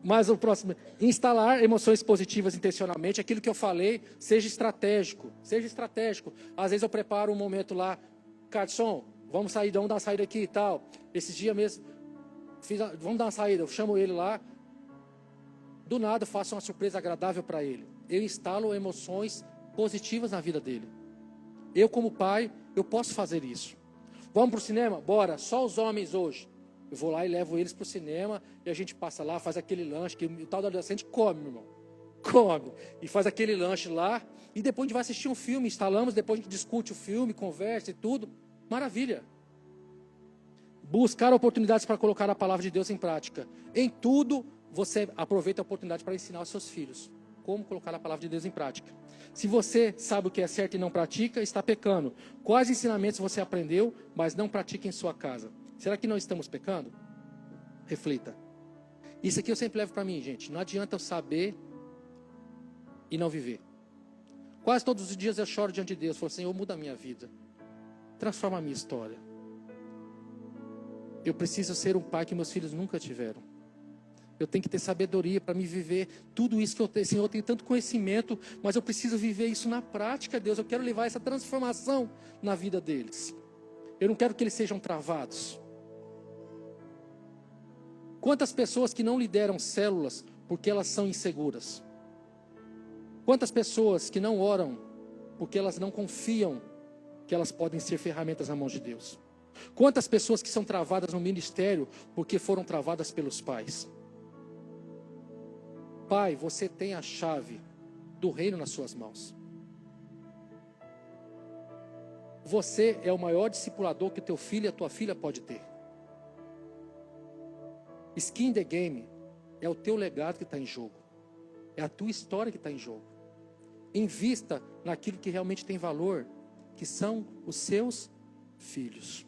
Mas o próximo, instalar emoções positivas intencionalmente, aquilo que eu falei, seja estratégico. Às vezes eu preparo um momento lá, Cadson, vamos dar uma saída aqui e tal. Esses dias mesmo, vamos dar uma saída, eu chamo ele lá, do nada eu faço uma surpresa agradável para ele. Eu instalo emoções positivas na vida dele. Eu como pai, eu posso fazer isso. Vamos para o cinema? Bora, só os homens hoje. Eu vou lá e levo eles para o cinema, e a gente passa lá, faz aquele lanche, que o tal do adolescente come, meu irmão. Come. E faz aquele lanche lá, e depois a gente vai assistir um filme, instalamos, depois a gente discute o filme, conversa e tudo. Maravilha. Buscar oportunidades para colocar a palavra de Deus em prática. Em tudo, você aproveita a oportunidade para ensinar aos seus filhos como colocar a palavra de Deus em prática. Se você sabe o que é certo e não pratica, está pecando. Quais ensinamentos você aprendeu, mas não pratica em sua casa? Será que não estamos pecando? Reflita. Isso aqui eu sempre levo para mim, gente. Não adianta eu saber e não viver. Quase todos os dias eu choro diante de Deus. Falo, Senhor, muda a minha vida. Transforma a minha história. Eu preciso ser um pai que meus filhos nunca tiveram. Eu tenho que ter sabedoria para me viver tudo isso que eu tenho. Senhor, eu tenho tanto conhecimento, mas eu preciso viver isso na prática, Deus. Eu quero levar essa transformação na vida deles. Eu não quero que eles sejam travados. Quantas pessoas que não lideram células porque elas são inseguras? Quantas pessoas que não oram porque elas não confiam que elas podem ser ferramentas na mão de Deus? Quantas pessoas que são travadas no ministério porque foram travadas pelos pais? Pai, você tem a chave do reino nas suas mãos. Você é o maior discipulador que o teu filho e a tua filha pode ter. Skin in the game é o teu legado que está em jogo. É a tua história que está em jogo. Invista naquilo que realmente tem valor, que são os seus filhos.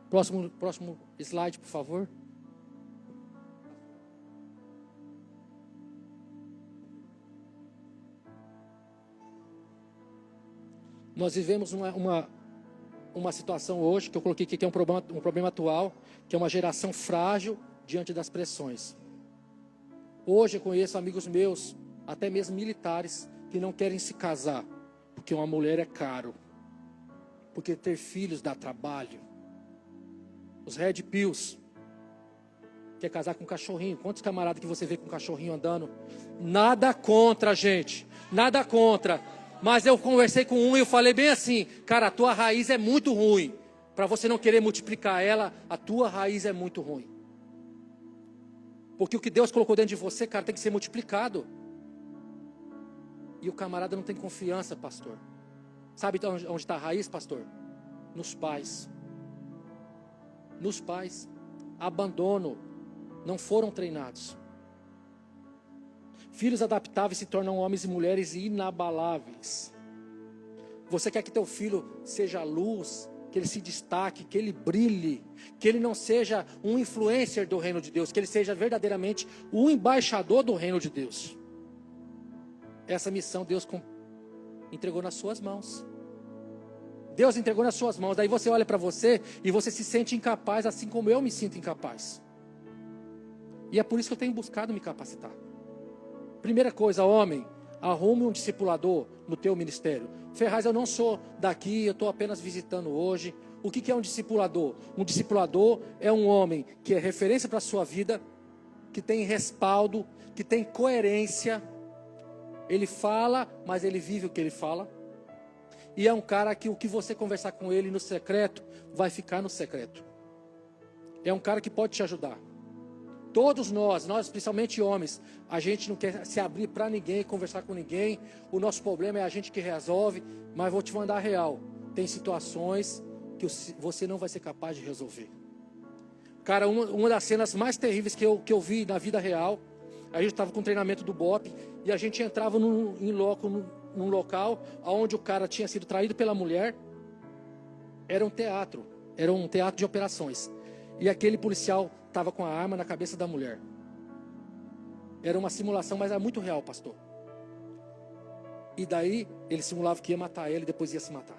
Próximo slide, por favor. Nós vivemos uma situação hoje, que eu coloquei aqui, que é um problema atual, que é uma geração frágil diante das pressões. Hoje eu conheço amigos meus, até mesmo militares, que não querem se casar, porque uma mulher é caro, porque ter filhos dá trabalho. Os Red Pills, quer casar com um cachorrinho. Quantos camaradas que você vê com um cachorrinho andando? Nada contra, gente, nada contra. Mas eu conversei com um e eu falei bem assim, cara, a tua raiz é muito ruim. Para você não querer multiplicar ela, a tua raiz é muito ruim. Porque o que Deus colocou dentro de você, cara, tem que ser multiplicado. E o camarada não tem confiança, pastor. Sabe onde está a raiz, pastor? Nos pais. Nos pais. Abandono. Não foram treinados. Filhos adaptáveis se tornam homens e mulheres inabaláveis. Você quer que teu filho seja luz, que ele se destaque, que ele brilhe, que ele não seja um influencer do reino de Deus, que ele seja verdadeiramente o embaixador do reino de Deus. Essa missão Deus entregou nas suas mãos. Deus entregou nas suas mãos. Daí você olha para você e você se sente incapaz, assim como eu me sinto incapaz. E é por isso que eu tenho buscado me capacitar. Primeira coisa, homem, arrume um discipulador no teu ministério. Ferraz, eu não sou daqui, eu estou apenas visitando hoje. O que é um discipulador? Um discipulador é um homem que é referência para a sua vida, que tem respaldo, que tem coerência. Ele fala, mas ele vive o que ele fala. E é um cara que o que você conversar com ele no secreto, vai ficar no secreto. É um cara que pode te ajudar. Todos nós principalmente homens, a gente não quer se abrir para ninguém, conversar com ninguém. O nosso problema é a gente que resolve, mas vou te mandar a real. Tem situações que você não vai ser capaz de resolver. Cara, uma das cenas mais terríveis que eu vi na vida real, a gente estava com o treinamento do BOP e a gente entrava num local onde o cara tinha sido traído pela mulher. Era um teatro de operações. E aquele policial estava com a arma na cabeça da mulher. Era uma simulação, mas era muito real, pastor. E daí ele simulava que ia matar ela e depois ia se matar.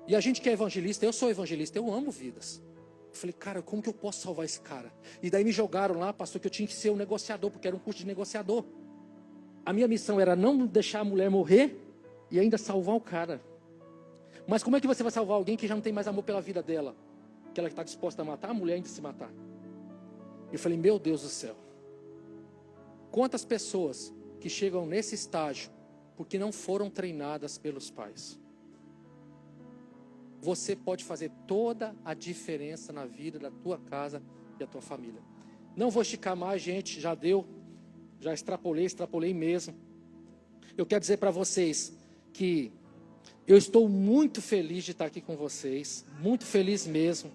E a gente que é evangelista, eu sou evangelista, eu amo vidas. Eu falei, cara, como que eu posso salvar esse cara? E daí me jogaram lá, pastor, que eu tinha que ser um negociador, porque era um curso de negociador. A minha missão era não deixar a mulher morrer e ainda salvar o cara. Mas como é que você vai salvar alguém que já não tem mais amor pela vida dela? Que ela está disposta a matar, a mulher ainda se matar. Eu falei, meu Deus do céu. Quantas pessoas que chegam nesse estágio porque não foram treinadas pelos pais? Você pode fazer toda a diferença na vida da tua casa e da tua família. Não vou esticar mais, gente, já deu. Já extrapolei mesmo. Eu quero dizer para vocês que eu estou muito feliz de estar aqui com vocês. Muito feliz mesmo.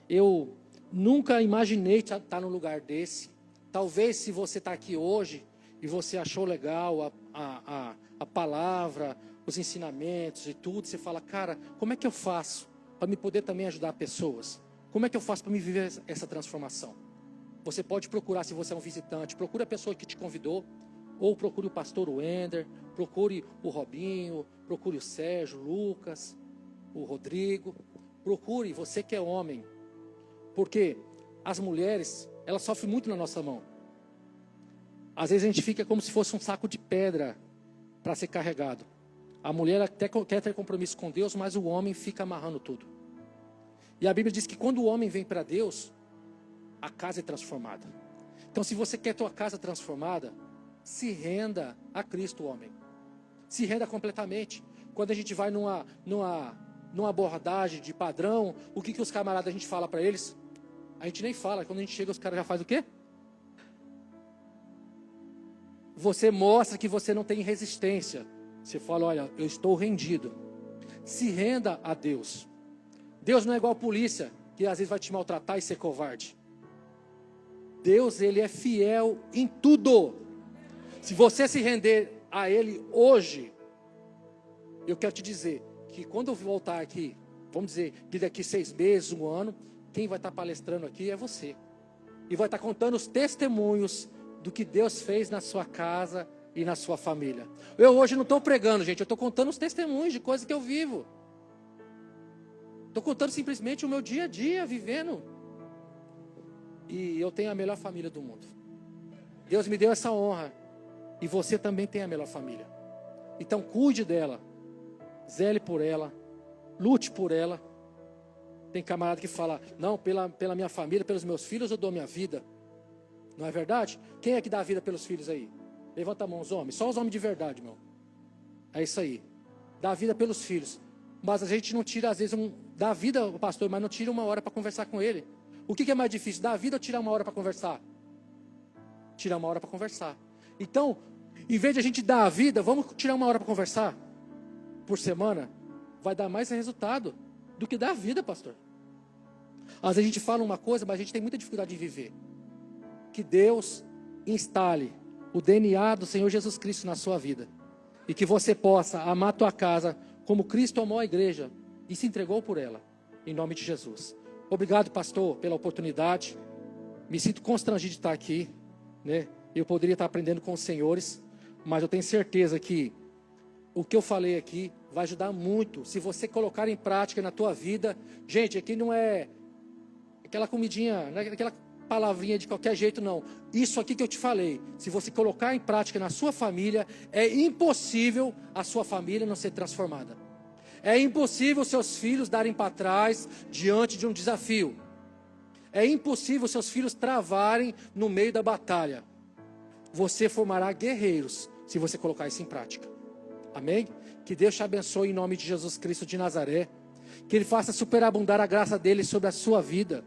Eu nunca imaginei estar num lugar desse. Talvez se você está aqui hoje e você achou legal a palavra, os ensinamentos e tudo, você fala, cara, como é que eu faço para me poder também ajudar pessoas? Como é que eu faço para me viver essa transformação? Você pode procurar, se você é um visitante, procura a pessoa que te convidou, ou procure o pastor Wender, procure o Robinho, procure o Sérgio, o Lucas, o Rodrigo. Procure, você que é homem. Porque as mulheres, elas sofrem muito na nossa mão. Às vezes a gente fica como se fosse um saco de pedra para ser carregado. A mulher até quer ter compromisso com Deus, mas o homem fica amarrando tudo. E a Bíblia diz que quando o homem vem para Deus, a casa é transformada. Então, se você quer tua casa transformada, se renda a Cristo, homem. Se renda completamente. Quando a gente vai numa abordagem de padrão, o que os camaradas a gente fala para eles? A gente nem fala. Quando a gente chega, os caras já fazem o quê? Você mostra que você não tem resistência. Você fala, olha, eu estou rendido. Se renda a Deus. Deus não é igual a polícia, que às vezes vai te maltratar e ser covarde. Deus, Ele é fiel em tudo. Se você se render a Ele hoje, eu quero te dizer que quando eu voltar aqui, vamos dizer que daqui 6 meses, 1 ano, quem vai estar palestrando aqui é você. E vai estar contando os testemunhos do que Deus fez na sua casa e na sua família. Eu hoje não estou pregando, gente, eu estou contando os testemunhos de coisas que eu vivo. Estou contando simplesmente o meu dia a dia, vivendo. E eu tenho a melhor família do mundo. Deus me deu essa honra. E você também tem a melhor família. Então cuide dela. Zele por ela. Lute por ela. Tem camarada que fala, não, pela minha família, pelos meus filhos eu dou minha vida. Não é verdade? Quem é que dá a vida pelos filhos aí? Levanta a mão, os homens. Só os homens de verdade, meu. É isso aí. Dá a vida pelos filhos. Mas a gente não tira, às vezes, dá a vida ao pastor, mas não tira 1 hora para conversar com ele. O que é mais difícil? Dar a vida ou tirar 1 hora para conversar? Tirar 1 hora para conversar. Então, em vez de a gente dar a vida, vamos tirar 1 hora para conversar? Por semana? Vai dar mais resultado do que dar a vida, pastor. Às vezes a gente fala uma coisa, mas a gente tem muita dificuldade de viver. Que Deus instale o DNA do Senhor Jesus Cristo na sua vida. E que você possa amar a tua casa como Cristo amou a igreja e se entregou por ela. Em nome de Jesus. Obrigado, pastor, pela oportunidade. Me sinto constrangido de estar aqui, né? Eu poderia estar aprendendo com os senhores, mas eu tenho certeza que o que eu falei aqui vai ajudar muito. Se você colocar em prática na tua vida. Gente, aqui não é aquela comidinha, não é aquela palavrinha de qualquer jeito, não. Isso aqui que eu te falei, se você colocar em prática na sua família, é impossível a sua família não ser transformada. É impossível seus filhos darem para trás diante de um desafio. É impossível seus filhos travarem no meio da batalha. Você formará guerreiros se você colocar isso em prática. Amém? Que Deus te abençoe em nome de Jesus Cristo de Nazaré. Que Ele faça superabundar a graça dEle sobre a sua vida.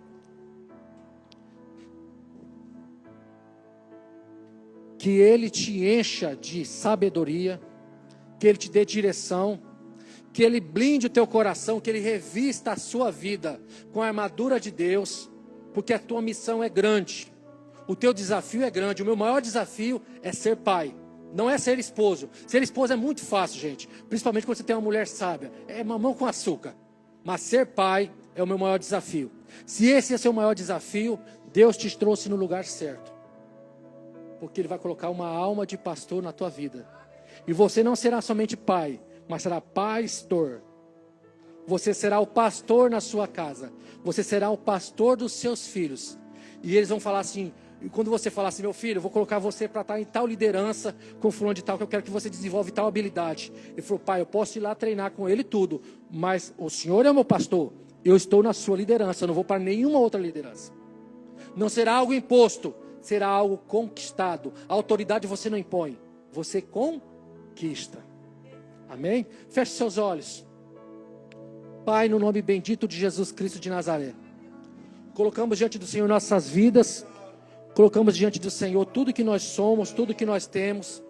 Que Ele te encha de sabedoria. Que Ele te dê direção. Que Ele blinde o teu coração. Que Ele revista a sua vida com a armadura de Deus. Porque a tua missão é grande. O teu desafio é grande. O meu maior desafio é ser pai. Não é ser esposo. Ser esposo é muito fácil, gente. Principalmente quando você tem uma mulher sábia. É mamão com açúcar. Mas ser pai é o meu maior desafio. Se esse é o seu maior desafio, Deus te trouxe no lugar certo. Porque Ele vai colocar uma alma de pastor na tua vida. E você não será somente pai, mas será pastor. Você será o pastor na sua casa. Você será o pastor dos seus filhos. E eles vão falar assim, e quando você falar assim, meu filho, eu vou colocar você para estar em tal liderança com fulano de tal, que eu quero que você desenvolva tal habilidade. Ele falou, pai, eu posso ir lá treinar com ele tudo, mas o senhor é o meu pastor, eu estou na sua liderança, eu não vou para nenhuma outra liderança. Não será algo imposto, será algo conquistado. A autoridade você não impõe, você conquista. Amém? Feche seus olhos. Pai, no nome bendito de Jesus Cristo de Nazaré, colocamos diante do Senhor nossas vidas, colocamos diante do Senhor tudo que nós somos, tudo que nós temos,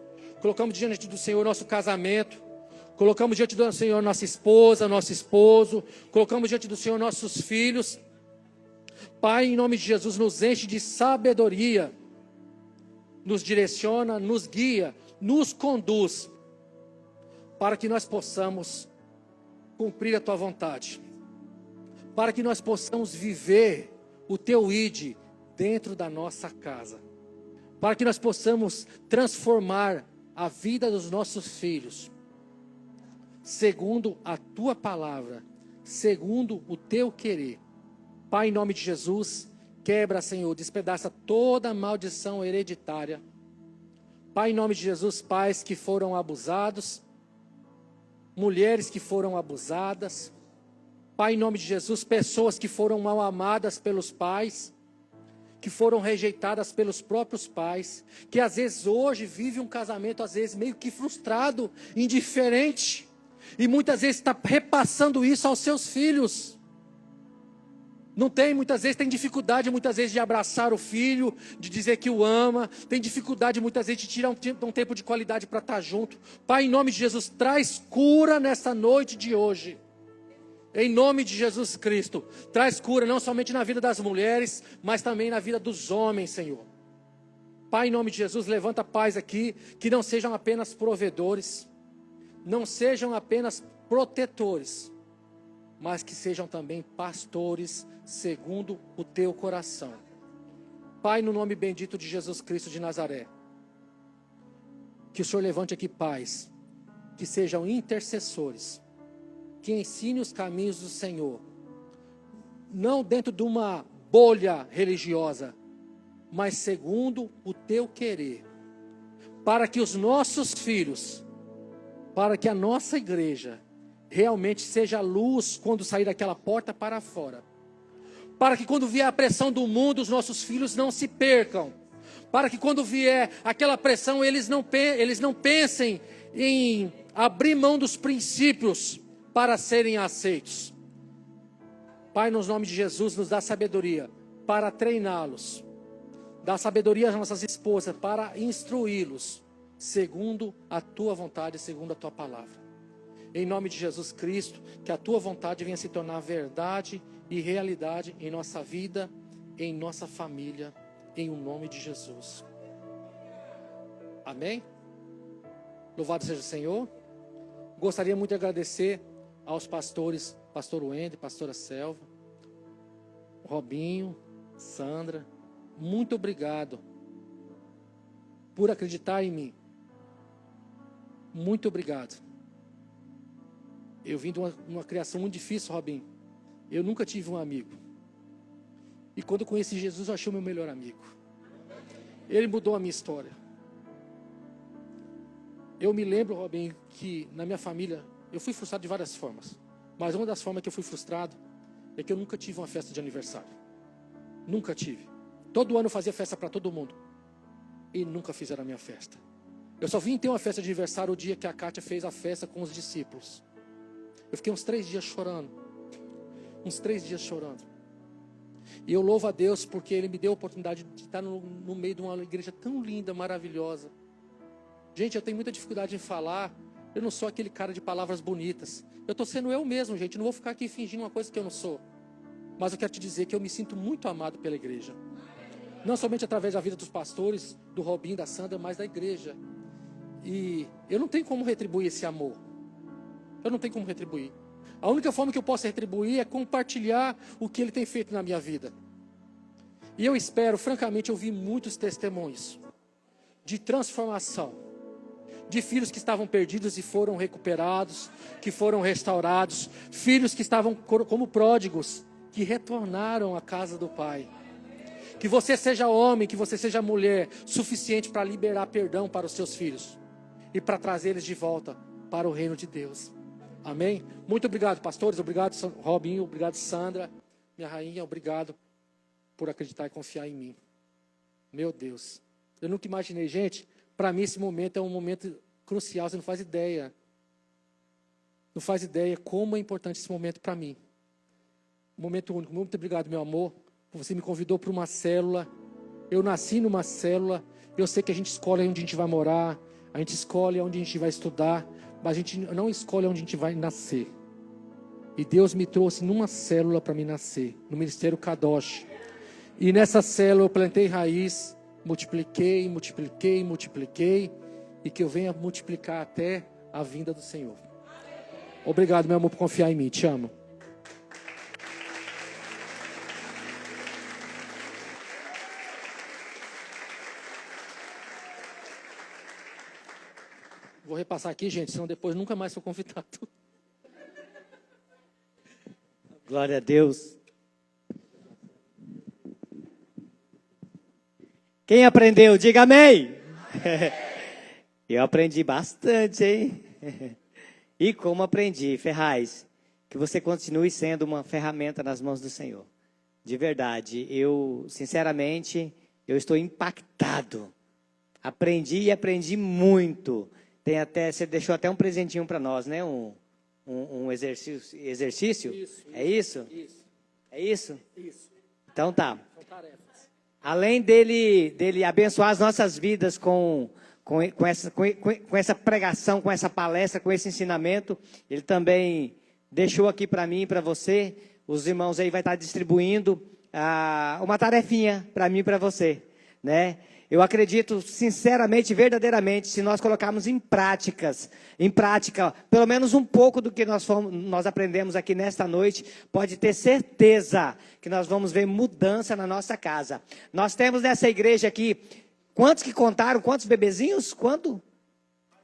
colocamos diante do Senhor nosso casamento, colocamos diante do Senhor nossa esposa, nosso esposo, colocamos diante do Senhor nossos filhos. Pai, em nome de Jesus, nos enche de sabedoria, nos direciona, nos guia, nos conduz, para que nós possamos cumprir a Tua vontade, para que nós possamos viver o Teu ID dentro da nossa casa. para que nós possamos transformar a vida dos nossos filhos, segundo a Tua palavra, segundo o Teu querer. Pai, em nome de Jesus, quebra, Senhor, despedaça toda maldição hereditária. Pai, em nome de Jesus, pais que foram abusados, mulheres que foram abusadas. Pai, em nome de Jesus, pessoas que foram mal amadas pelos pais, que foram rejeitadas pelos próprios pais, que às vezes hoje vive um casamento, às vezes meio que frustrado, indiferente, e muitas vezes está repassando isso aos seus filhos. Não tem, muitas vezes tem dificuldade, muitas vezes de abraçar o filho, de dizer que o ama, tem dificuldade muitas vezes de tirar um tempo de qualidade para estar junto. Pai, em nome de Jesus, traz cura nessa noite de hoje. Em nome de Jesus Cristo, traz cura não somente na vida das mulheres, mas também na vida dos homens, Senhor. Pai, em nome de Jesus, levanta pais aqui, que não sejam apenas provedores, não sejam apenas protetores, mas que sejam também pastores, segundo o teu coração. Pai, no nome bendito de Jesus Cristo de Nazaré, que o Senhor levante aqui pais, que sejam intercessores, que ensine os caminhos do Senhor, não dentro de uma bolha religiosa, mas segundo o teu querer, para que os nossos filhos, para que a nossa igreja realmente seja luz quando sair daquela porta para fora, para que quando vier a pressão do mundo, os nossos filhos não se percam, para que quando vier aquela pressão, eles não pensem em abrir mão dos princípios para serem aceitos. Pai, nos nomes de Jesus, nos dá sabedoria para treiná-los, dá sabedoria às nossas esposas para instruí-los, segundo a tua vontade, segundo a tua palavra. Em nome de Jesus Cristo, que a tua vontade venha se tornar verdade e realidade em nossa vida, em nossa família, em o nome de Jesus. Amém? Louvado seja o Senhor. Gostaria muito de agradecer aos pastores, pastor Wendel, pastora Selva, Robinho, Sandra. Muito obrigado por acreditar em mim. Muito obrigado. Eu vim de uma criação muito difícil, Robinho. Eu nunca tive um amigo. E quando eu conheci Jesus, eu achei o meu melhor amigo. Ele mudou a minha história. Eu me lembro, Robinho, que na minha família, eu fui frustrado de várias formas. Mas uma das formas que eu fui frustrado é que eu nunca tive uma festa de aniversário. Nunca tive. Todo ano eu fazia festa para todo mundo. E nunca fizeram a minha festa. Eu só vim ter uma festa de aniversário o dia que a Kátia fez a festa com os discípulos. Eu fiquei uns 3 dias chorando. Uns 3 dias chorando. E eu louvo a Deus porque Ele me deu a oportunidade de estar no meio de uma igreja tão linda, maravilhosa. Gente, eu tenho muita dificuldade em falar. Eu não sou aquele cara de palavras bonitas. Eu estou sendo eu mesmo, gente. Eu não vou ficar aqui fingindo uma coisa que eu não sou. Mas eu quero te dizer que eu me sinto muito amado pela igreja. Não somente através da vida dos pastores, do Robinho, da Sandra, mas da igreja. E eu não tenho como retribuir esse amor. Eu não tenho como retribuir. A única forma que eu posso retribuir é compartilhar o que Ele tem feito na minha vida. E eu espero, francamente, ouvir muitos testemunhos de transformação, de filhos que estavam perdidos e foram recuperados, que foram restaurados, filhos que estavam como pródigos, que retornaram à casa do Pai. Que você seja homem, que você seja mulher, suficiente para liberar perdão para os seus filhos e para trazer eles de volta para o reino de Deus. Amém? Muito obrigado, pastores. Obrigado, Robinho. Obrigado, Sandra. Minha rainha, obrigado por acreditar e confiar em mim. Meu Deus. Eu nunca imaginei, gente. Para mim, esse momento é um momento crucial. Você não faz ideia. Não faz ideia como é importante esse momento para mim. Um momento único. Muito obrigado, meu amor. Você me convidou para uma célula. Eu nasci numa célula. Eu sei que a gente escolhe onde a gente vai morar. A gente escolhe onde a gente vai estudar. Mas a gente não escolhe onde a gente vai nascer. E Deus me trouxe numa célula para me nascer. No Ministério Kadosh. E nessa célula eu plantei raiz. Multipliquei. E que eu venha multiplicar até a vinda do Senhor. Obrigado, meu amor, por confiar em mim. Te amo. Vou repassar aqui, gente, senão depois nunca mais sou convidado. Glória a Deus. Quem aprendeu, diga amém. Eu aprendi bastante, hein? E como aprendi, Ferraz, que você continue sendo uma ferramenta nas mãos do Senhor. De verdade, eu, sinceramente, eu estou impactado. Aprendi e aprendi muito. Você deixou até um presentinho para nós, né? Um exercício? Isso. É isso? Isso. É isso? Isso. Então tá. São tarefas. Além dele abençoar as nossas vidas com essa pregação, com essa palestra, com esse ensinamento, ele também deixou aqui para mim e para você, os irmãos aí vai estar distribuindo uma tarefinha para mim e para você, né? Eu acredito sinceramente, verdadeiramente, se nós colocarmos em prática, pelo menos um pouco do que nós aprendemos aqui nesta noite, pode ter certeza que nós vamos ver mudança na nossa casa. Nós temos nessa igreja aqui, quantos que contaram, quantos bebezinhos? Quanto?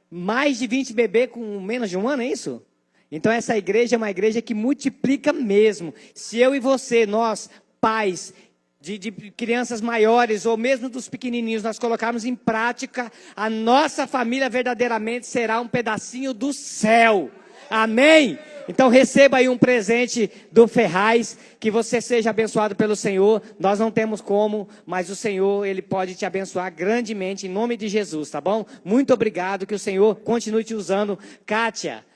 Mais de 20 bebês com menos de um ano, é isso? Então essa igreja é uma igreja que multiplica mesmo. Se eu e você, nós, pais, de crianças maiores ou mesmo dos pequenininhos, nós colocarmos em prática, a nossa família verdadeiramente será um pedacinho do céu. Amém? Então receba aí um presente do Ferraz, que você seja abençoado pelo Senhor. Nós não temos como, mas o Senhor, Ele pode te abençoar grandemente em nome de Jesus, tá bom? Muito obrigado, que o Senhor continue te usando. Kátia,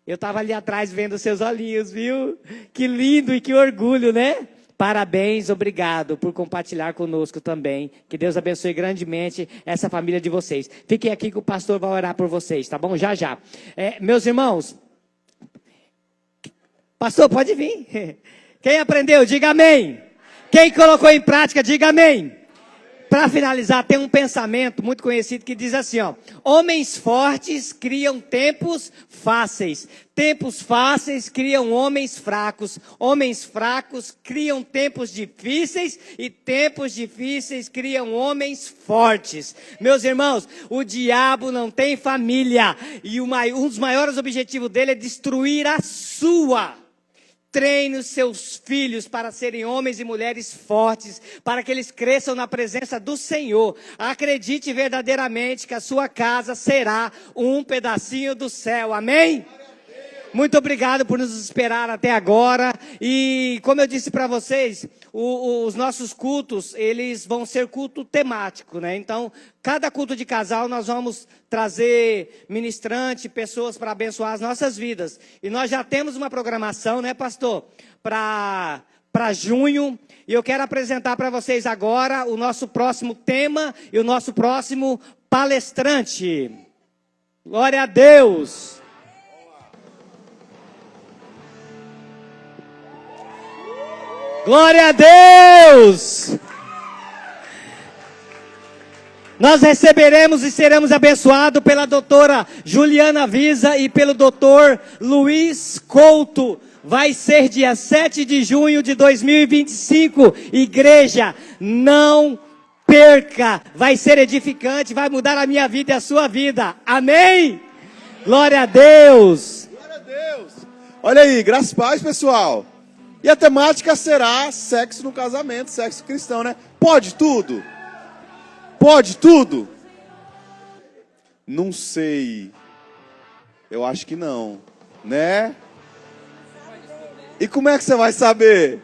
eu estava ali atrás vendo seus olhinhos, viu? Que lindo e que orgulho, né? Parabéns, obrigado por compartilhar conosco também. Que Deus abençoe grandemente essa família de vocês. Fiquem aqui que o pastor vai orar por vocês, tá bom? Já, já. Meus irmãos, pastor, pode vir. Quem aprendeu, diga amém. Quem colocou em prática, diga amém. Para finalizar, tem um pensamento muito conhecido que diz assim, ó: homens fortes criam tempos fáceis. Tempos fáceis criam homens fracos. Homens fracos criam tempos difíceis. E tempos difíceis criam homens fortes. Meus irmãos, o diabo não tem família. E um dos maiores objetivos dele é destruir a sua. Treine os seus filhos para serem homens e mulheres fortes, para que eles cresçam na presença do Senhor. Acredite verdadeiramente que a sua casa será um pedacinho do céu. Amém? Muito obrigado por nos esperar até agora. E como eu disse para vocês, os nossos cultos, eles vão ser culto temático, né? Então, cada culto de casal nós vamos trazer ministrante, pessoas para abençoar as nossas vidas. E nós já temos uma programação, né, pastor? Para junho. E eu quero apresentar para vocês agora o nosso próximo tema e o nosso próximo palestrante. Glória a Deus! Glória a Deus! Nós receberemos e seremos abençoados pela doutora Juliana Visa e pelo doutor Luiz Couto. Vai ser dia 7 de junho de 2025. Igreja, não perca. Vai ser edificante, vai mudar a minha vida e a sua vida. Amém? Glória a Deus! Glória a Deus! Olha aí, graças a Deus, pessoal. E a temática será sexo no casamento, sexo cristão, né? Pode tudo? Pode tudo? Não sei. Eu acho que não, né? E como é que você vai saber?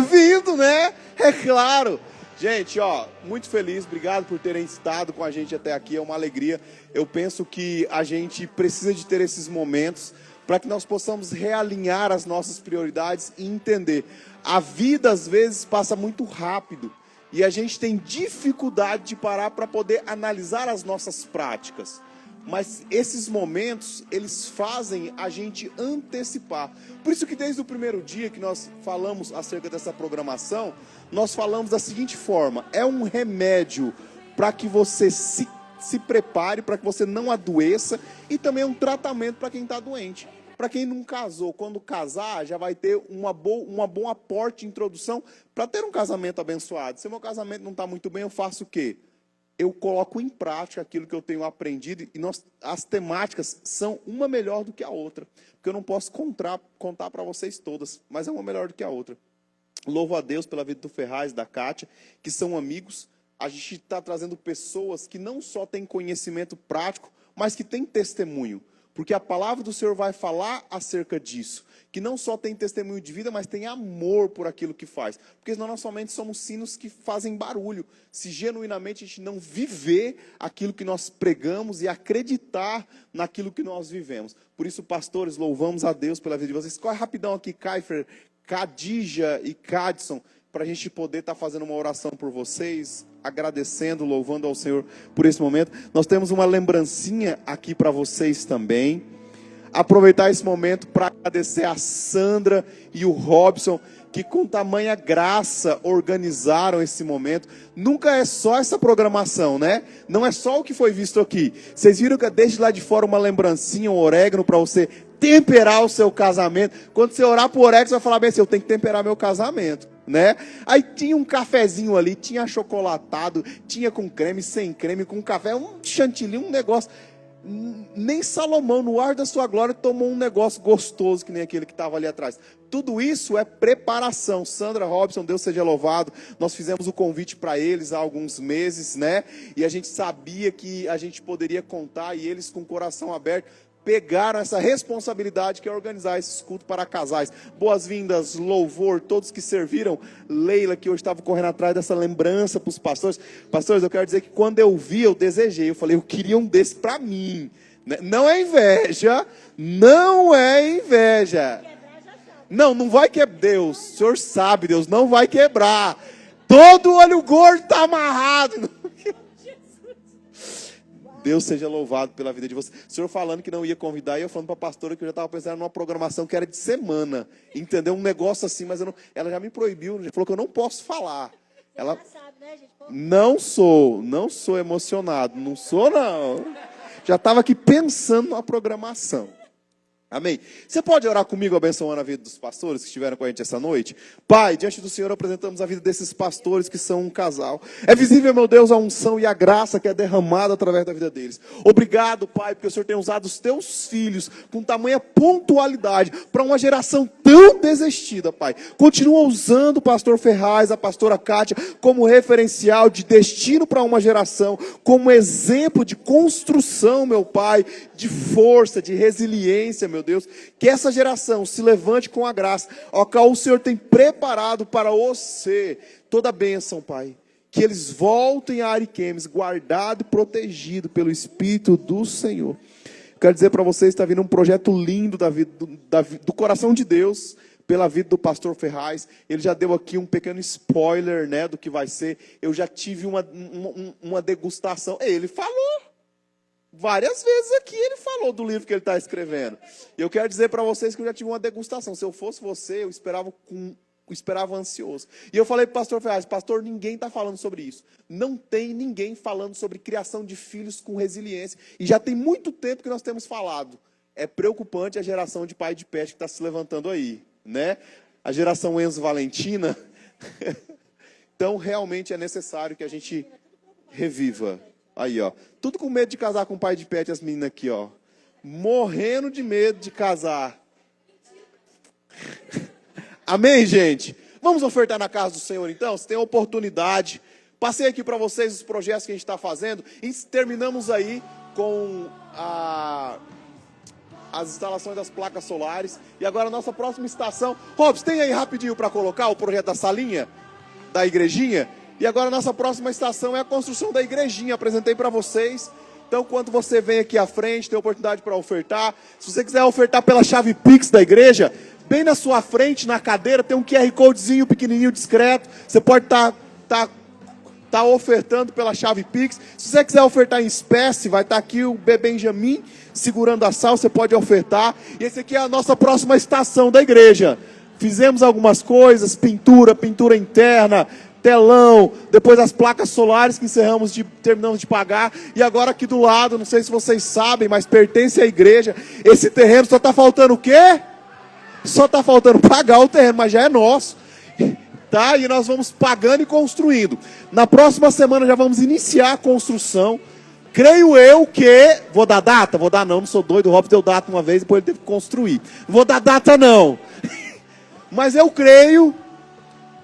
Vindo, né? É claro. Gente, ó, muito feliz, obrigado por terem estado com a gente até aqui, é uma alegria. Eu penso que a gente precisa de ter esses momentos para que nós possamos realinhar as nossas prioridades e entender. A vida, às vezes, passa muito rápido e a gente tem dificuldade de parar para poder analisar as nossas práticas. Mas esses momentos, eles fazem a gente antecipar. Por isso que desde o primeiro dia que nós falamos acerca dessa programação, nós falamos da seguinte forma: é um remédio para que você se prepare, para que você não adoeça, e também é um tratamento para quem está doente. Para quem não casou, quando casar, já vai ter uma bom aporte de introdução para ter um casamento abençoado. Se o meu casamento não está muito bem, eu faço o quê? eu coloco em prática aquilo que eu tenho aprendido, e as temáticas são uma melhor do que a outra, porque eu não posso contar para vocês todas, mas é uma melhor do que a outra. Louvo a Deus pela vida do Ferraz, da Kátia, que são amigos. A gente está trazendo pessoas que não só têm conhecimento prático, mas que têm testemunho, porque a palavra do Senhor vai falar acerca disso, que não só tem testemunho de vida, mas tem amor por aquilo que faz, porque senão nós somente somos sinos que fazem barulho, se genuinamente a gente não viver aquilo que nós pregamos e acreditar naquilo que nós vivemos. Por isso, pastores, louvamos a Deus pela vida de vocês. Corre rapidão aqui, Kaifer, Khadija e Cadson, para a gente poder estar fazendo uma oração por vocês, agradecendo, louvando ao Senhor por esse momento. Nós temos uma lembrancinha aqui para vocês também. Aproveitar esse momento para agradecer a Sandra e o Robson, que com tamanha graça organizaram esse momento. Nunca é só essa programação, né? Não é só o que foi visto aqui. Vocês viram que desde lá de fora uma lembrancinha, um orégano para você temperar o seu casamento. Quando você orar por orégano, você vai falar bem assim, eu tenho que temperar meu casamento, né? Aí tinha um cafezinho ali, tinha achocolatado, tinha com creme, sem creme, com café, um chantilly, um negócio. Nem Salomão, no ar da sua glória, tomou um negócio gostoso que nem aquele que estava ali atrás. Tudo isso é preparação. Sandra, Robson, Deus seja louvado. Nós fizemos o convite para eles há alguns meses, né? E a gente sabia que a gente poderia contar, e eles com o coração aberto pegaram essa responsabilidade que é organizar esse culto para casais. Boas-vindas, louvor, todos que serviram. Leila, que hoje estava correndo atrás dessa lembrança para os pastores. Pastores, eu quero dizer que quando eu vi, eu desejei. Eu falei, eu queria um desse para mim. Não é inveja, não é inveja. Não, não vai quebrar. Deus, o Senhor sabe, Deus, não vai quebrar. Todo olho gordo está amarrado. Deus seja louvado pela vida de você. O senhor falando que não ia convidar, e eu falando para a pastora que eu já estava pensando numa programação que era de semana. Entendeu? Um negócio assim, mas ela já me proibiu, já falou que eu não posso falar. Ela já sabe, né, gente? Não sou emocionado, não sou não. Já estava aqui pensando numa programação. Amém? Você pode orar comigo abençoando a vida dos pastores que estiveram com a gente essa noite? Pai, diante do Senhor apresentamos a vida desses pastores que são um casal. É visível, meu Deus, a unção e a graça que é derramada através da vida deles. Obrigado, Pai, porque o Senhor tem usado os teus filhos com tamanha pontualidade para uma geração tão desistida, Pai. Continua usando o pastor Ferraz, a pastora Kátia, como referencial de destino para uma geração, como exemplo de construção, meu Pai, de força, de resiliência, meu Deus, que essa geração se levante com a graça, ao qual o Senhor tem preparado para você, toda a bênção, Pai, que eles voltem a Ariquemes, guardado e protegido pelo Espírito do Senhor. Quero dizer para vocês, está vindo um projeto lindo do coração de Deus, pela vida do pastor Ferraz. Ele já deu aqui um pequeno spoiler, né, do que vai ser. Eu já tive uma degustação, ele falou. Várias vezes aqui ele falou do livro que ele está escrevendo. E eu quero dizer para vocês que eu já tive uma degustação. Se eu fosse você, eu esperava ansioso. E eu falei para o pastor Ferraz, pastor, ninguém está falando sobre isso. Não tem ninguém falando sobre criação de filhos com resiliência. E já tem muito tempo que nós temos falado. É preocupante a geração de pai de pet que está se levantando aí, né? A geração Enzo Valentina. Então, realmente é necessário que a gente reviva. Aí, ó. Tudo com medo de casar com pai de pet, as meninas aqui, ó. Morrendo de medo de casar. Amém, gente? Vamos ofertar na casa do Senhor, então? Se tem a oportunidade. Passei aqui para vocês os projetos que a gente está fazendo. E terminamos aí com as instalações das placas solares. E agora a nossa próxima estação. Robson, tem aí rapidinho para colocar o projeto da salinha? Da igrejinha? E agora a nossa próxima estação é a construção da igrejinha. Apresentei para vocês. Então, quando você vem aqui à frente, tem oportunidade para ofertar. Se você quiser ofertar pela chave Pix da igreja, bem na sua frente, na cadeira, tem um QR Codezinho pequenininho, discreto. Você pode estar ofertando pela chave Pix. Se você quiser ofertar em espécie, vai estar aqui o B. Benjamin segurando a sal, você pode ofertar. E esse aqui é a nossa próxima estação da igreja. Fizemos algumas coisas, pintura interna, telão, depois as placas solares que terminamos de pagar, e agora aqui do lado, não sei se vocês sabem, mas pertence à igreja, esse terreno só está faltando o quê? Só está faltando pagar o terreno, mas já é nosso. tá? E nós vamos pagando e construindo. Na próxima semana já vamos iniciar a construção. Creio eu que... Vou dar data? Vou dar não sou doido. O Robson deu data uma vez, depois ele teve que construir. Não vou dar data não. Mas eu creio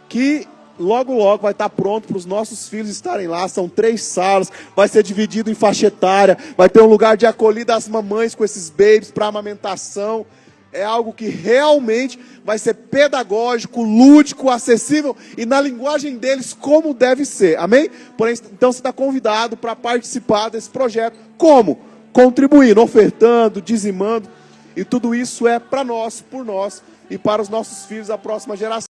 que logo, logo vai estar pronto para os nossos filhos estarem lá. São 3 salas, vai ser dividido em faixa etária, vai ter um lugar de acolhida às mamães com esses babies para amamentação. É algo que realmente vai ser pedagógico, lúdico, acessível e na linguagem deles como deve ser. Amém? Porém, então você está convidado para participar desse projeto. Como? Contribuindo, ofertando, dizimando. E tudo isso é para nós, por nós e para os nossos filhos, a próxima geração.